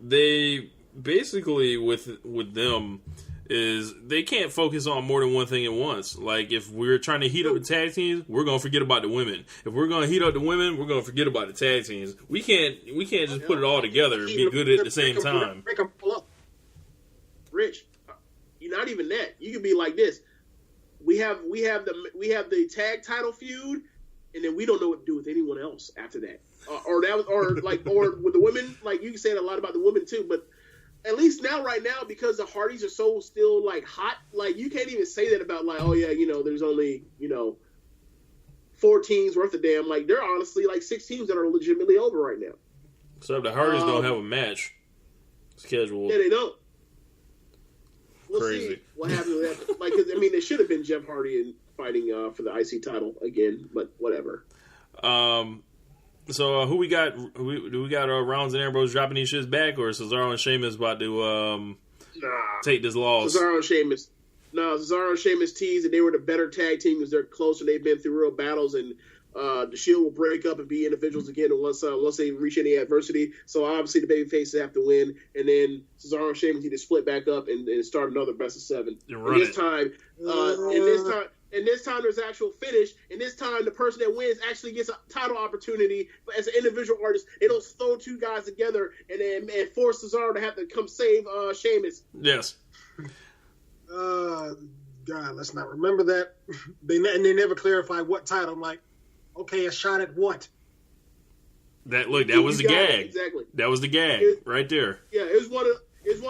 They basically with them is they can't focus on more than one thing at once. If we're trying to heat up the tag teams, we're gonna forget about the women. If we're gonna heat up the women, we're gonna forget about the tag teams. We can't just put it all together and be good at the same time.
Rich, you're not even that. You could be like this. We have the tag title feud, and then we don't know what to do with anyone else after that. Or with the women, like you can say a lot about the women too, but at least right now, because the Hardys are so still like hot, like you can't even say that about like, oh yeah, there's only 4 teams worth of damn. Like there are honestly like 6 teams that are legitimately over right now.
So the Hardys don't have a match scheduled.
Yeah, they don't. We'll
Crazy.
see what happens with that. Like, 'cause, I mean, it should have been Jeff Hardy and fighting for the IC title again, but whatever.
So who we got? Do we got Rollins and Ambrose dropping these shits back, or is Cesaro and Sheamus about to take this loss?
Cesaro and Sheamus. No, Cesaro and Sheamus teased that they were the better tag team because they're closer. They've been through real battles, and the Shield will break up and be individuals again once they reach any adversity. So obviously the baby faces have to win, and then Cesaro and Sheamus need to split back up and start another best of 7. And this time there's actual finish, and this time the person that wins actually gets a title opportunity as an individual artist. They don't throw 2 guys together and force Cesaro to have to come save Sheamus.
Yes.
God, let's not remember that. They never clarify what title. I'm like, okay, a shot at what?
That was the gag.
Exactly.
That was the gag right there.
Yeah, it was one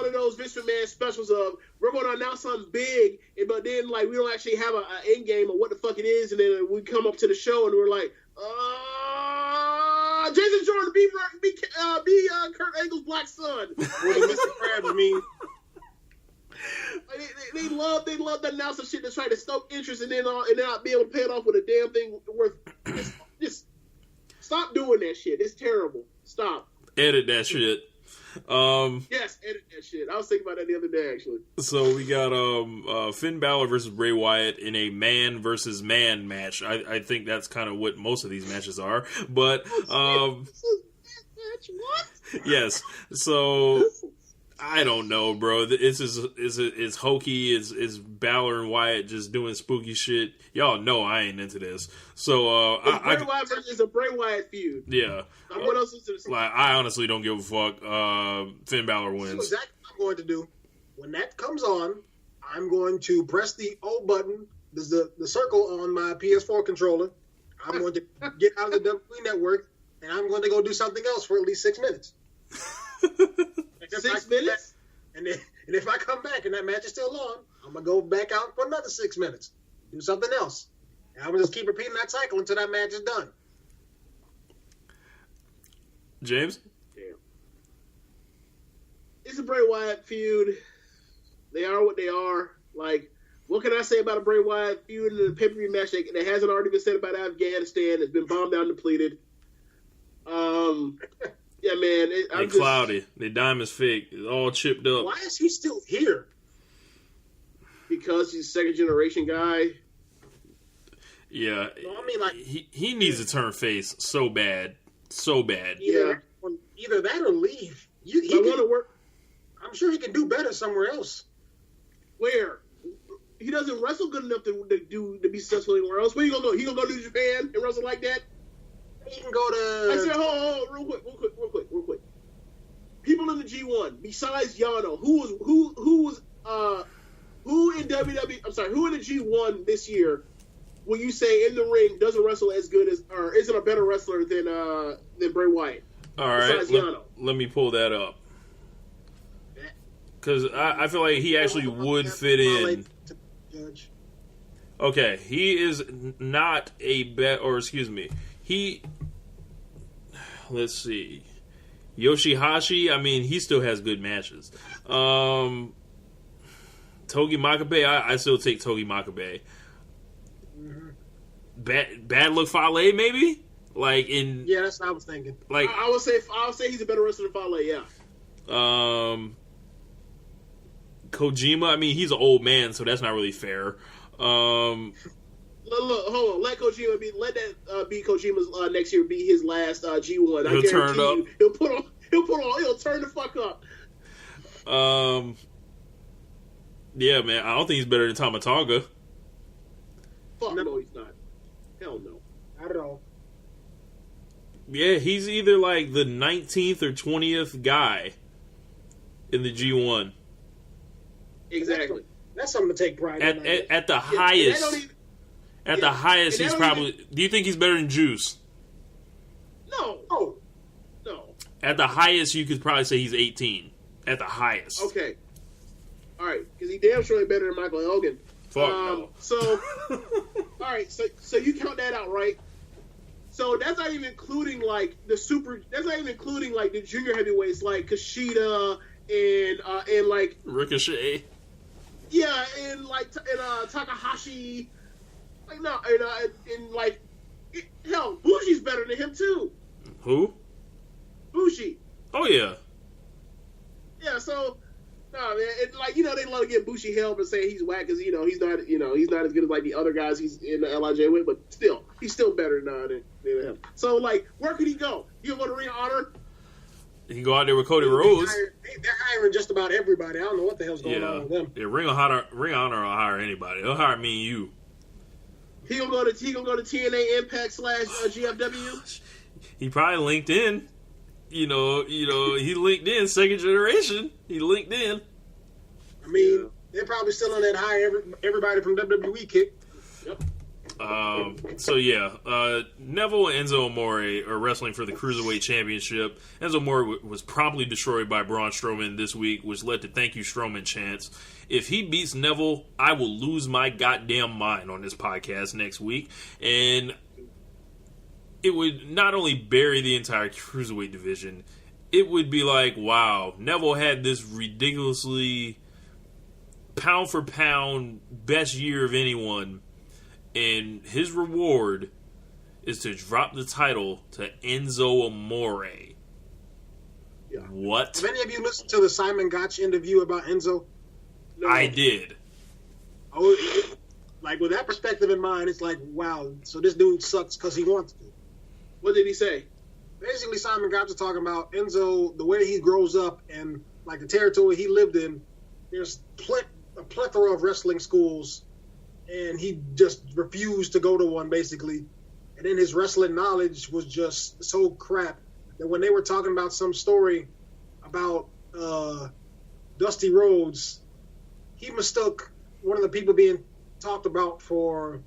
of those Vince McMahon specials of we're going to announce something big, but then like we don't actually have an end game of what the fuck it is, and then we come up to the show and we're like, Jason Jordan be Kurt Angle's black son.
Mr. Krabs mean.
They love that announcing shit to try to stoke interest and then not be able to pay it off with a damn thing worth. Just stop doing that shit. It's terrible. Stop.
Edit that shit.
Yes, edit that shit. I was thinking about that the other day, actually.
So we got Finn Balor versus Bray Wyatt in a man versus man match. I think that's kind of what most of these matches are. But
What?
yes. So I don't know, bro. It's hokey. It's Balor and Wyatt just doing spooky shit. Y'all know I ain't into this. So
It's a Bray Wyatt feud.
Yeah.
What else is there?
Like, I honestly don't give a fuck. Finn Balor wins.
So exactly what I'm going to do. When that comes on, I'm going to press the O button, the circle on my PS4 controller. I'm going to get out of the WWE network, and I'm going to go do something else for at least 6 minutes.
6 minutes?
And if I come back and that match is still on, I'm going to go back out for another 6 minutes. Do something else. And I'm going to just keep repeating that cycle until that match is done.
James?
Damn. It's a Bray Wyatt feud. They are what they are. Like, what can I say about a Bray Wyatt feud in a pay-per-view match that hasn't already been said about Afghanistan? It's been bombed out and depleted. Yeah, man.
They cloudy. They diamond's fake. It's all chipped up.
Why is he still here?
Because he's a second-generation guy.
Yeah.
No, I mean, like...
He needs to turn face so bad. So bad.
Either that or leave. He want to work. I'm sure he can do better somewhere else.
Where? He doesn't wrestle good enough to be successful anywhere else. Where you gonna go? He gonna go to Japan and wrestle like that?
He can go to...
I said, hold on, real quick. People in the G1 besides Yano, who in WWE? I'm sorry, who in the G1 this year? Will you say in the ring doesn't wrestle as good as, or isn't a better wrestler than Bray Wyatt?
All right, let me pull that up because I feel like he actually would fit in. Okay, he is not a let's see, Yoshihashi. I mean, he still has good matches. Togi Makabe, I still take Togi Makabe. Bad Luck Fale, maybe?
Yeah, that's what I was thinking.
Like,
I would say he's a better wrestler than Fale, yeah.
Kojima, I mean, he's an old man, so that's not really fair.
Look, hold on. Let Kojima be Kojima's next year be his last G1.
He'll turn up.
He'll turn the fuck up.
Yeah, man. I don't think he's better than Tama Tonga.
Fuck no, he's not. Hell no.
Not at all.
Yeah, he's either like the 19th or 20th guy in the G1.
Exactly.
That's something to take pride in.
At the highest. At the highest, he's probably... Do you think he's better than Juice?
No. No.
At the highest, you could probably say he's 18. At the highest.
Okay. All right, because he damn sure ain't better than Michael Elgin.
Fuck no.
So, all right, so you count that out, right? So that's not even including like that's not even including like the junior heavyweights like Kushida and like
Ricochet.
Yeah, and like Takahashi. Like no, and like hell, Bushi's better than him too.
Who?
Bushi.
Oh yeah.
Yeah, so no man, they love to give Bushi hell but say he's whack because he's not as good as like the other guys he's in the LIJ with, but still he's still better than him. So like, where could he go? You gonna go to Ring of Honor?
He can go out there with Cody Rhodes.
They're hiring just about everybody. I don't know what the hell's going on with them.
Yeah, Ring of Honor will hire anybody. They'll hire me and you.
He gonna go to TNA Impact / GFW.
He probably linked in. He linked in second generation. He linked in.
I mean, they're probably still on that hire everybody from WWE kick.
Yep.
Neville and Enzo Amore are wrestling for the Cruiserweight Championship. Enzo Amore was promptly destroyed by Braun Strowman this week, which led to thank you Strowman chants. If he beats Neville, I will lose my goddamn mind on this podcast next week. And it would not only bury the entire Cruiserweight division, it would be like, wow, Neville had this ridiculously pound for pound best year of anyone, and his reward is to drop the title to Enzo Amore.
Yeah.
What?
Have any of you listened to the Simon Gotch interview about Enzo?
No.
I did.
Like with that perspective in mind, it's like, wow, so this dude sucks because he wants to.
What did he say?
Basically, Simon Gotch was talking about Enzo, the way he grows up and like the territory he lived in. There's a plethora of wrestling schools, and he just refused to go to one, basically. And then his wrestling knowledge was just so crap that when they were talking about some story about Dusty Rhodes, he mistook one of the people being talked about for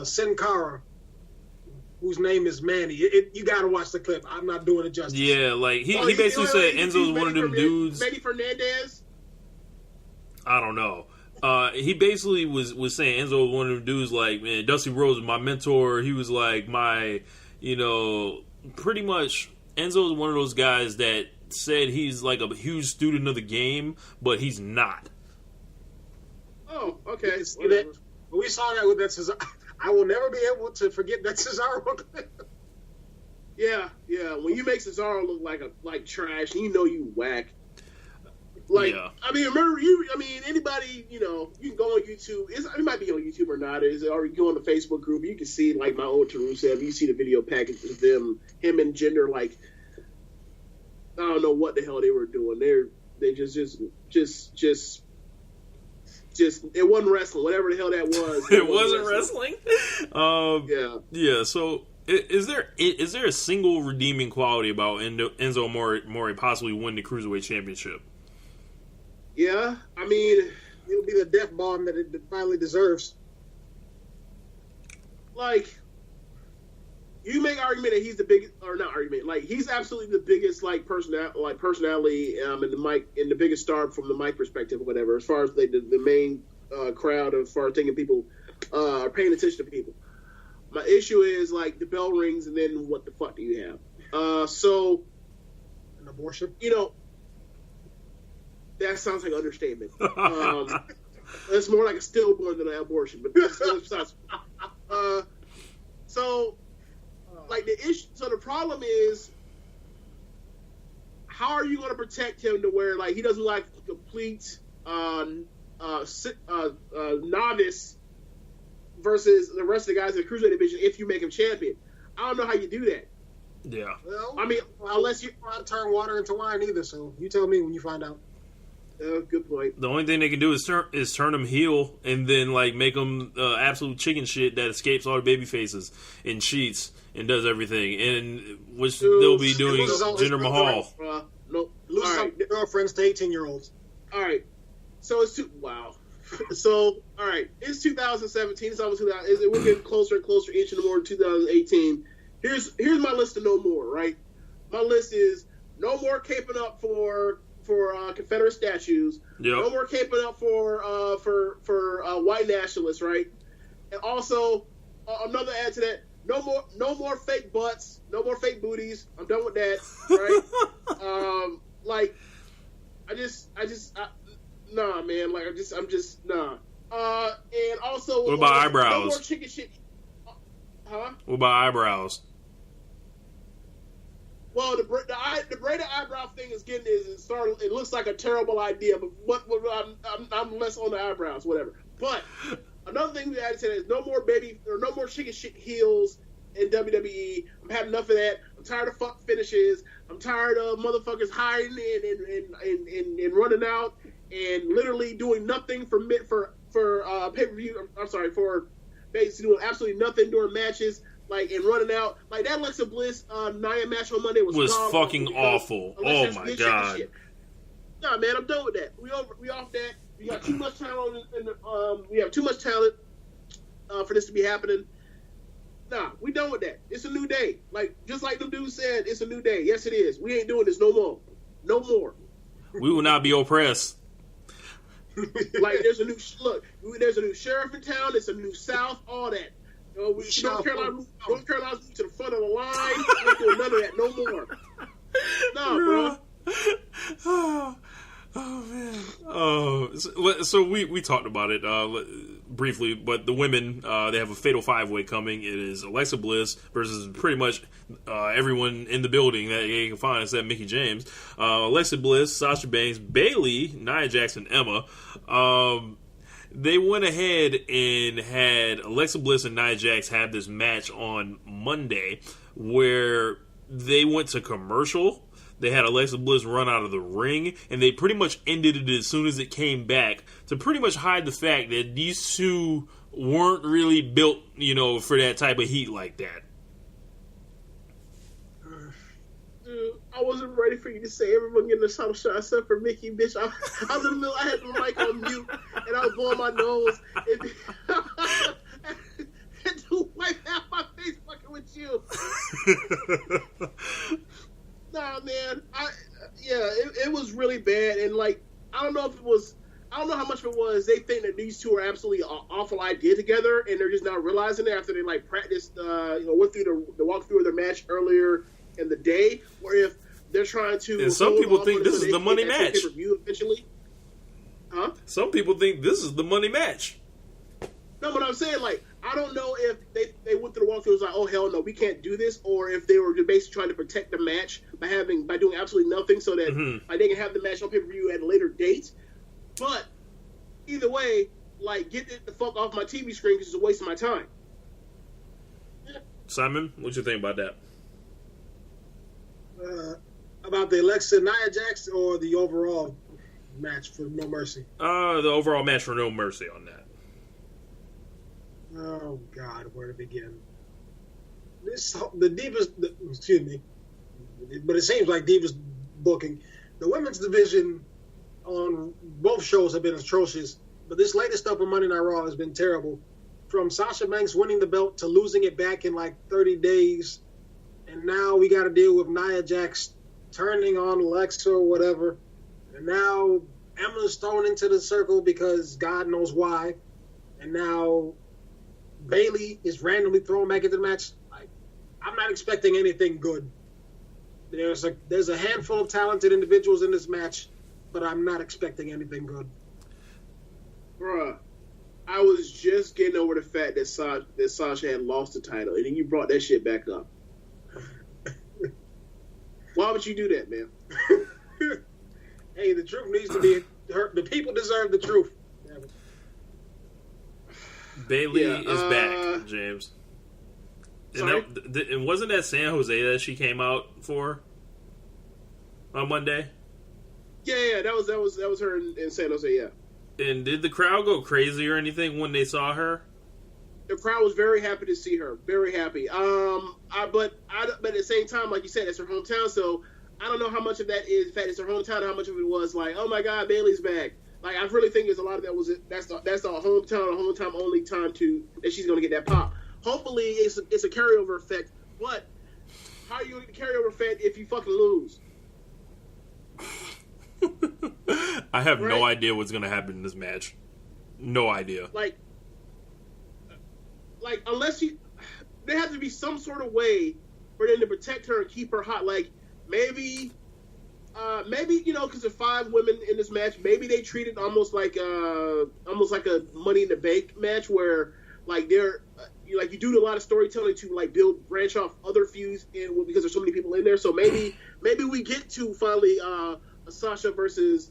Sin Cara, whose name is Manny. You got to watch the clip. I'm not doing it justice.
Yeah, like he basically said Enzo's one of them dudes.
Manny Fernandez?
I don't know. He basically was saying Enzo was one of them dudes like, man, Dusty Rhodes was my mentor. He was like my, pretty much Enzo is one of those guys that said he's like a huge student of the game, but he's not.
Oh, okay.
We saw that with that Cesaro. I will never be able to forget that Cesaro clip.
Yeah. When you make Cesaro look like trash, you whack. Like, yeah. I mean, remember anybody, you can go on YouTube. It might be on YouTube or not. Or you go on the Facebook group. You can see, like, my old Rusev. You see the video package of him and Jinder, like, I don't know what the hell they were doing. They just it wasn't wrestling. Whatever the hell that was.
It wasn't wrestling?
Yeah.
So, is there a single redeeming quality about Enzo Amore possibly winning the Cruiserweight Championship?
Yeah, I mean,
it'll be the death bomb that it finally deserves.
Like, you make argument that he's the biggest, or not argument, like he's absolutely the biggest personality in the biggest star from the mic perspective, or whatever. As far as the main crowd, as far as thinking people are paying attention to people. My issue is like the bell rings, and then what the fuck do you have? So,
an abortion.
That sounds like an understatement. It's more like a stillborn than an abortion. But the problem is, how are you going to protect him to where like he doesn't like a complete novice versus the rest of the guys in the Cruiserweight division if you make him champion? I don't know how you do that.
Yeah.
Well, I mean, unless you
can't turn water into wine either. So you tell me when you find out.
Good point.
The only thing they can do is turn him heel and then like make him absolute chicken shit that escapes all the baby faces and cheats and does everything, and which they'll be doing Jinder Mahal.
Loses girlfriends to 18-year-olds.
All right, so it's too wow. So, all right, it's 2017. It's almost 2000. We're getting closer and closer each and more in 2018. Here's my list of no more. Right, my list is no more caping up for Confederate statues.
Yep.
No more caping up for white nationalists. Right, and also another add to that. No more fake butts. No more fake booties. I'm done with that. Right. Nah, man. Like, I'm just nah. And also,
what about eyebrows?
No more chicken shit. Huh?
What about eyebrows?
Well, the braided eyebrow thing it looks like a terrible idea, but I'm less on the eyebrows, whatever. But another thing we added to that is no more chicken shit heels in WWE. I'm having enough of that. I'm tired of fuck finishes. I'm tired of motherfuckers hiding and running out and literally doing nothing for pay-per-view. I'm sorry, for basically doing absolutely nothing during matches, like, and running out. Like, that Alexa Bliss Nia match on Monday was
fucking awful. Oh my god.
Nah, man, I'm done with that. We off that. We got too much talent, we have too much talent for this to be happening. Nah, we done with that. It's a new day. Like, just like the dude said, it's a new day. Yes, it is. We ain't doing this no more. No more.
We will not be oppressed.
Like, there's a new sheriff in town. It's a new South. All that. North Carolina's moved to the front of the line. We ain't doing none of that no more. Nah, bro.
Oh man. So we talked about it briefly, but the women, they have a fatal 5-way coming. It is Alexa Bliss versus pretty much everyone in the building that you can find except Mickie James. Alexa Bliss, Sasha Banks, Bayley, Nia Jax, and Emma. They went ahead and had Alexa Bliss and Nia Jax have this match on Monday where they went to commercial. They had Alexa Bliss run out of the ring, and they pretty much ended it as soon as it came back to pretty much hide the fact that these two weren't really built, for that type of heat like that.
Dude, I wasn't ready for you to say everyone getting a title shot except for Mickie, bitch. I was in the middle. I had the mic on mute, and I was blowing my nose. And to wipe out my face fucking with you. Nah, man. It was really bad, and like I don't know how much of it was they think that these two are absolutely an awful idea together, and they're just not realizing it after they like practiced, went through the walkthrough of their match earlier in the day, or if they're trying to.
And some people think this is the money match.
Eventually, huh?
Some people think this is the money match.
No, but I'm saying, like, I don't know if they went through the walkthrough and was like, oh hell no, we can't do this, or if they were basically trying to protect the match by doing absolutely nothing so that like they can have the match on pay-per-view at a later date. But either way, like, get it the fuck off my TV screen because it's a waste of my time.
Simon, what you think about that?
About the Alexa Nia Jax or the overall match for No Mercy?
The overall match for No Mercy on that.
Oh God, where to begin? The Divas, excuse me, but it seems like Divas booking. The women's division on both shows have been atrocious, but this latest stuff on Monday Night Raw has been terrible. From Sasha Banks winning the belt to losing it back in like 30 days, and now we got to deal with Nia Jax turning on Alexa or whatever, and now Emma's thrown into the circle because God knows why, and now Bayley is randomly thrown back into the match. I'm not expecting anything good. There's a handful of talented individuals in this match, but I'm not expecting anything good.
Bruh, I was just getting over the fact that Sasha had lost the title, and then you brought that shit back up. Why would you do that, man?
Hey, the truth needs to be heard. The people deserve the truth.
Bayley is back, James.
Sorry?
And wasn't that San Jose that she came out for on Monday?
Yeah, that was her in San Jose. Yeah.
And did the crowd go crazy or anything when they saw her?
The crowd was very happy to see her. Very happy. But at the same time, like you said, it's her hometown. So I don't know how much of that is the fact it's her hometown. How much of it was like, oh my God, Bayley's back. Like I really think there's a lot of that was it. That's the hometown only time that she's gonna get that pop. Hopefully it's a carryover effect. But how are you gonna get the carryover effect if you fucking lose?
I have no idea what's gonna happen in this match. No idea.
Like unless there has to be some sort of way for them to protect her and keep her hot. Like maybe because there's 5 women in this match, maybe they treat it almost like a Money in the Bank match where like they're like you do a lot of storytelling to like branch off other feuds because there's so many people in there. So maybe we get to finally a Sasha versus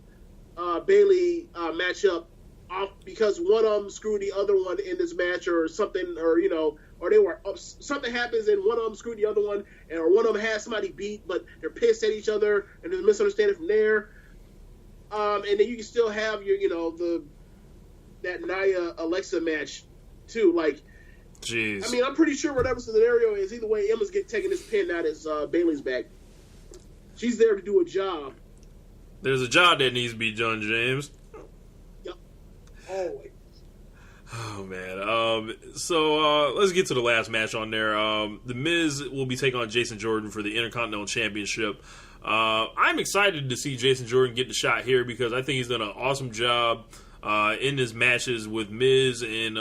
Bayley matchup off because one of them screwed the other one in this match or something, or something happens and one of them screwed the other one, or one of them has somebody beat but they're pissed at each other and there's a misunderstanding from there. And then you can still have your that Nia Alexa match too. Like,
jeez.
I mean, I'm pretty sure whatever the scenario is, either way, Emma's taking this pin out as Bayley's back. She's there to do a job.
There's a job that needs to be done, James.
Yep. Always.
Oh, man. So let's get to the last match on there. The Miz will be taking on Jason Jordan for the Intercontinental Championship. I'm excited to see Jason Jordan get the shot here because I think he's done an awesome job in his matches with Miz and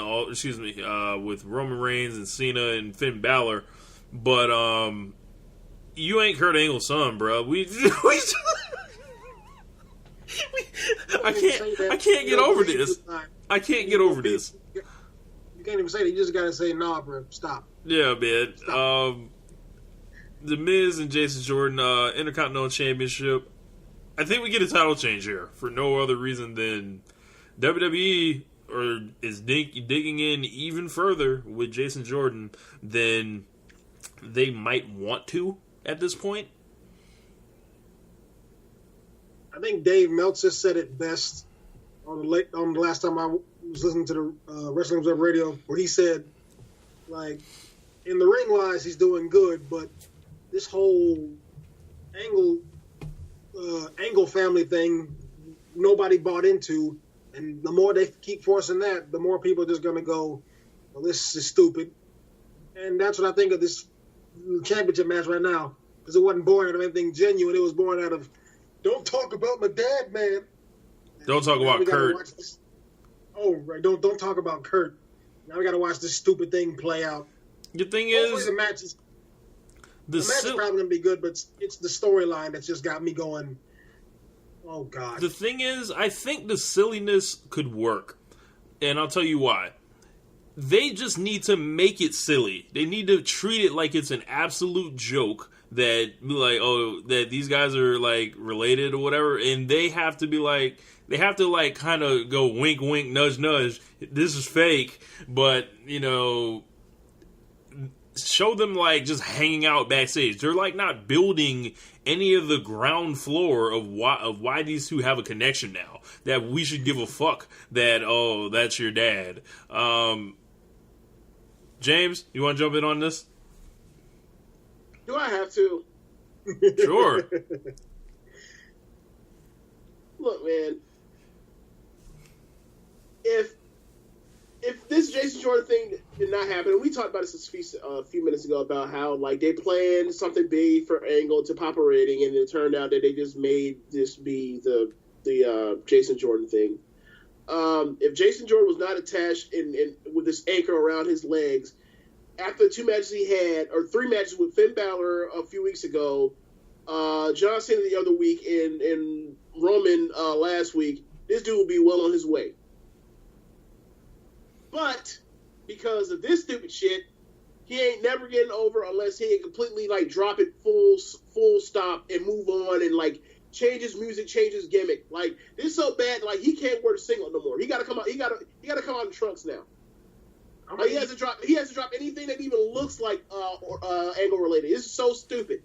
with Roman Reigns and Cena and Finn Balor. But you ain't Kurt Angle's son, bro. I can't get over this. I can't get over this.
You can't even say that. You just gotta say, nah, bro, stop.
Yeah, man. Stop. The Miz and Jason Jordan Intercontinental Championship. I think we get a title change here for no other reason than WWE is digging in even further with Jason Jordan than they might want to at this point.
I think Dave Meltzer said it best on the last time I was listening to the Wrestling Observer Radio, where he said, like, in the ring wise, he's doing good, but this whole Angle family thing, nobody bought into, and the more they keep forcing that, the more people are just going to go, well, this is stupid. And that's what I think of this championship match right now, because it wasn't born out of anything genuine. It was born out of, don't talk about my dad, man.
Don't talk about Kurt.
Oh, right. Don't talk about Kurt. Now we got to watch this stupid thing play out.
The thing
hopefully
is,
the match is probably going to be good, but it's the storyline that's just got me going, oh, God.
The thing is, I think the silliness could work. And I'll tell you why. They just need to make it silly. They need to treat it like it's an absolute joke that, like, oh, that these guys are, like, related or whatever. And they have to be like, kind of go wink, wink, nudge, nudge. This is fake. But, show them, like, just hanging out backstage. They're, like, not building any of the ground floor of why these two have a connection now. That we should give a fuck that, oh, that's your dad. James, you want to jump in on this?
Do I have to?
Sure.
Look, man. If this Jason Jordan thing did not happen, and we talked about this a few minutes ago about how, like, they planned something big for Angle to pop a rating, and it turned out that they just made this be the Jason Jordan thing. If Jason Jordan was not attached with this anchor around his legs, after the 2 matches he had, or 3 matches with Finn Balor a few weeks ago, John Cena the other week, and Roman last week, this dude will be well on his way. But because of this stupid shit, he ain't never getting over unless he can completely, like, drop it full stop and move on and, like, change his music, change his gimmick. Like, this is so bad, like, he can't wear the singlet no more. He got to come out. He got to come out in trunks now. Like, he has to drop anything that even looks like Angle related. This is so stupid.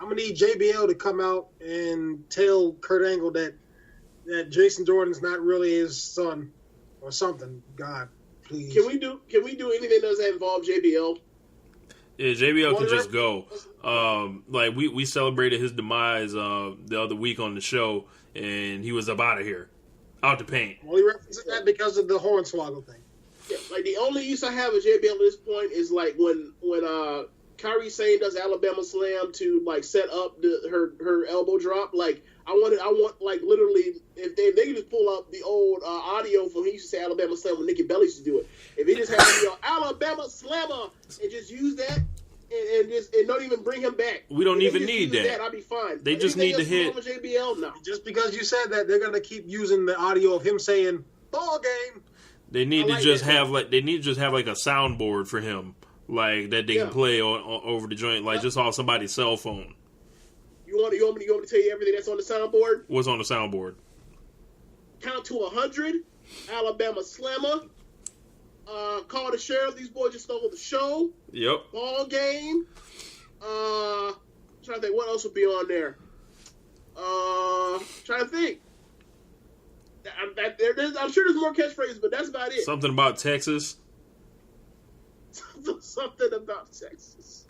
I'm gonna need JBL to come out and tell Kurt Angle that Jason Jordan's not really his son or something. God, please.
Can we do anything that doesn't involve JBL?
Yeah, JBL can just go. Like we celebrated his demise the other week on the show, and he was up out of here. Out the paint.
Only referencing that because of the Hornswoggle thing.
Yeah, like the only use I have of JBL at this point is like when Kyrie Sane does Alabama Slam to like set up her elbow drop. Like I want like literally if they could just pull up the old audio from he used to say Alabama Slam when Nikki Bella used to do it. If he just had Alabama Slammer and just use that and don't even bring him back.
We don't even need that.
I'll be fine.
They just need to hit
JBL. No,
just because you said that, they're gonna keep using the audio of him saying ball game.
They need to just have like a soundboard for him, like that they can play over the joint, like just off somebody's cell phone.
You want me to tell you everything that's on the soundboard?
What's on the soundboard?
Count to 100. Alabama Slammer. Call the sheriff. These boys just stole the show.
Yep.
Ball game. Trying to think what else would be on there. Trying to think. I'm sure there's more catchphrases, but that's about it.
Something about Texas.
Something about Texas.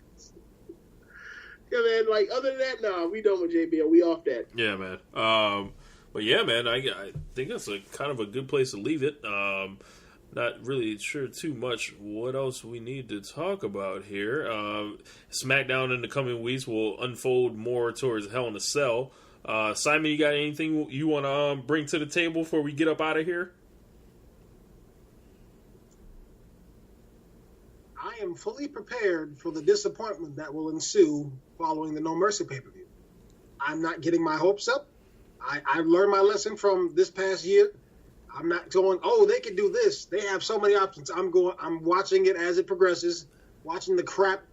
Yeah, man. Like other than that, nah, we done with JBL. We off that.
Yeah, man. But yeah, man. I think that's a kind of a good place to leave it. Not really sure too much what else we need to talk about here. SmackDown in the coming weeks will unfold more towards Hell in a Cell. Simon, you got anything you want to bring to the table before we get up out of here?
I am fully prepared for the disappointment that will ensue following the No Mercy pay-per-view. I'm not getting my hopes up. I've learned my lesson from this past year. I'm not going, they could do this. They have so many options. I'm watching it as it progresses, watching the crap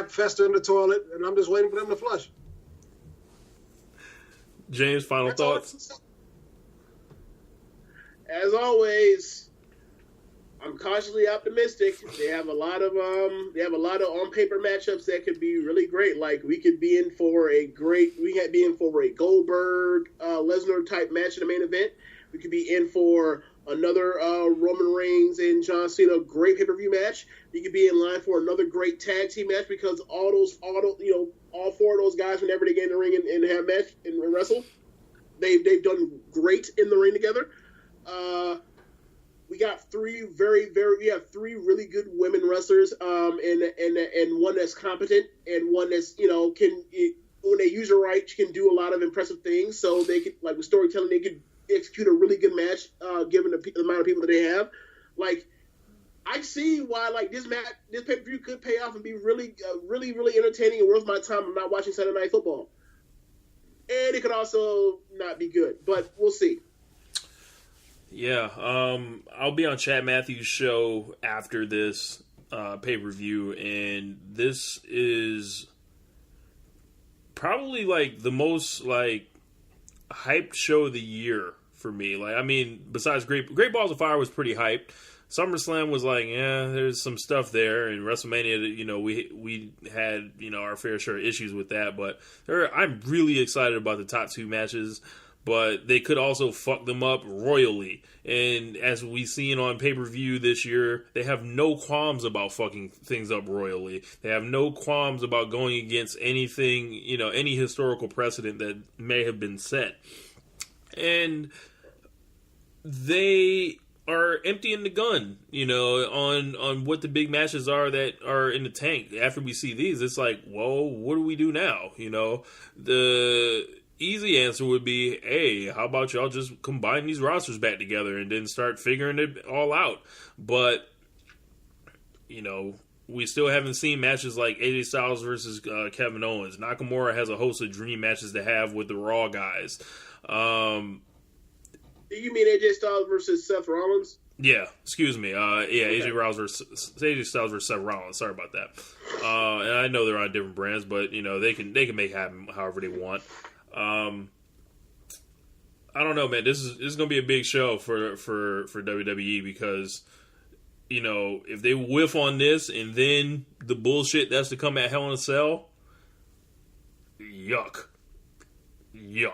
fester in the toilet, and I'm just waiting for them to flush.
James, final thoughts?
As always, I'm cautiously optimistic. They have a lot of on paper matchups that could be really great. Like we could be in for a Goldberg Lesnar type match in the main event. We could be in for another Roman Reigns and John Cena great pay-per-view match. You could be in line for another great tag team match because all four of those guys, whenever they get in the ring and have match and wrestle, they've done great in the ring together. We got three really good women wrestlers, and one that's competent and one that's can when they use her right, she can do a lot of impressive things. So they could, like with storytelling, they could execute a really good match, given the amount of people that they have. Like, I see why this pay-per-view could pay off and be really, really entertaining and worth my time. I'm not watching Saturday Night Football, and it could also not be good, but we'll see.
Yeah, I'll be on Chad Matthews' show after this pay-per-view, and this is probably like the most hyped show of the year for me. Like, I mean, besides Great Balls of Fire was pretty hyped. SummerSlam was like, yeah, there's some stuff there, and WrestleMania, we had our fair share of issues with that, but I'm really excited about the top two matches. But they could also fuck them up royally. And as we've seen on pay-per-view this year, they have no qualms about fucking things up royally. They have no qualms about going against anything, any historical precedent that may have been set. And they are emptying the gun, on what the big matches are that are in the tank. After we see these, it's like, whoa, what do we do now? The easy answer would be, hey, how about y'all just combine these rosters back together and then start figuring it all out? But, we still haven't seen matches like AJ Styles versus Kevin Owens. Nakamura has a host of dream matches to have with the Raw guys.
You mean AJ Styles versus Seth Rollins?
Yeah, excuse me. Okay. AJ Styles versus Seth Rollins. Sorry about that. And I know they're on different brands, but, they can make it happen however they want. I don't know, man. This is going to be a big show for WWE because, if they whiff on this and then the bullshit that's to come at Hell in a Cell, yuck.
Yeah.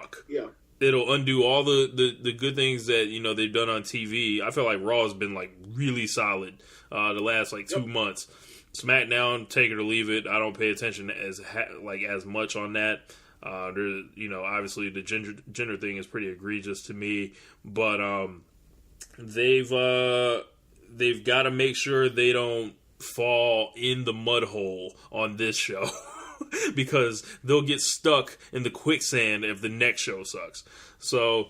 It'll undo all the good things that, they've done on TV. I feel like Raw has been, really solid the last, 2 months. SmackDown, take it or leave it. I don't pay attention as much on that. Obviously the gender thing is pretty egregious to me, but they've got to make sure they don't fall in the mud hole on this show because they'll get stuck in the quicksand if the next show sucks. So,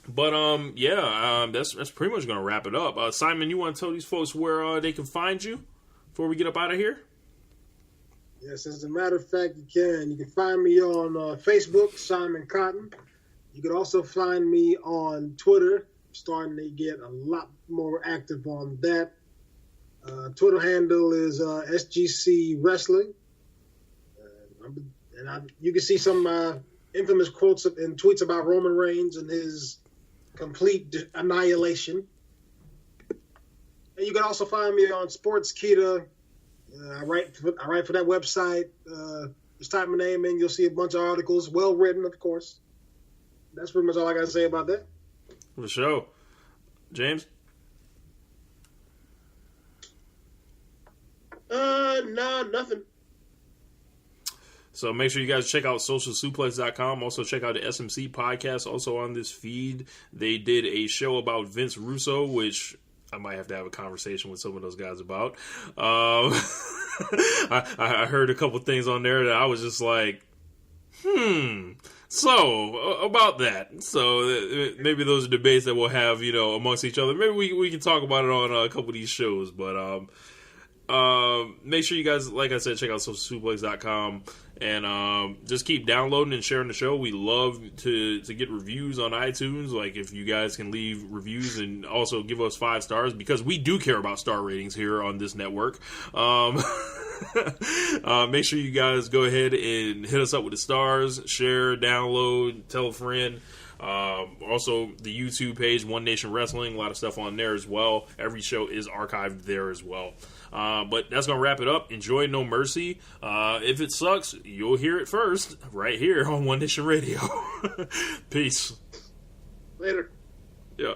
but that's pretty much gonna wrap it up. Simon, you want to tell these folks where they can find you before we get up out of here?
Yes, as a matter of fact, you can. You can find me on Facebook, Simon Cotton. You can also find me on Twitter. I'm starting to get a lot more active on that. Twitter handle is SGC Wrestling. You can see some infamous quotes and tweets about Roman Reigns and his complete annihilation. And you can also find me on Sportskeeda. I write for that website. Just type my name in, you'll see a bunch of articles, well written, of course. That's pretty much all I got to say about that.
For the show, James.
No, nothing.
So make sure you guys check out socialsuplex.com. Also check out the SMC podcast. Also on this feed, they did a show about Vince Russo, which I might have to have a conversation with some of those guys about. I heard a couple things on there that I was just like, so about that. So maybe those are debates that we'll have, amongst each other. Maybe we can talk about it on a couple of these shows. But make sure you guys, like I said, check out socialsuplex.com and just keep downloading and sharing the show. We love to get reviews on iTunes. Like if you guys can leave reviews and also give us 5 stars, because we do care about star ratings here on this network. Make sure you guys go ahead and hit us up with the stars, share, download, tell a friend. Also the YouTube page, One Nation Wrestling, a lot of stuff on there as well. Every show is archived there as well. But that's going to wrap it up. Enjoy No Mercy. If it sucks, you'll hear it first right here on One Nation Radio. Peace.
Later.
Yeah.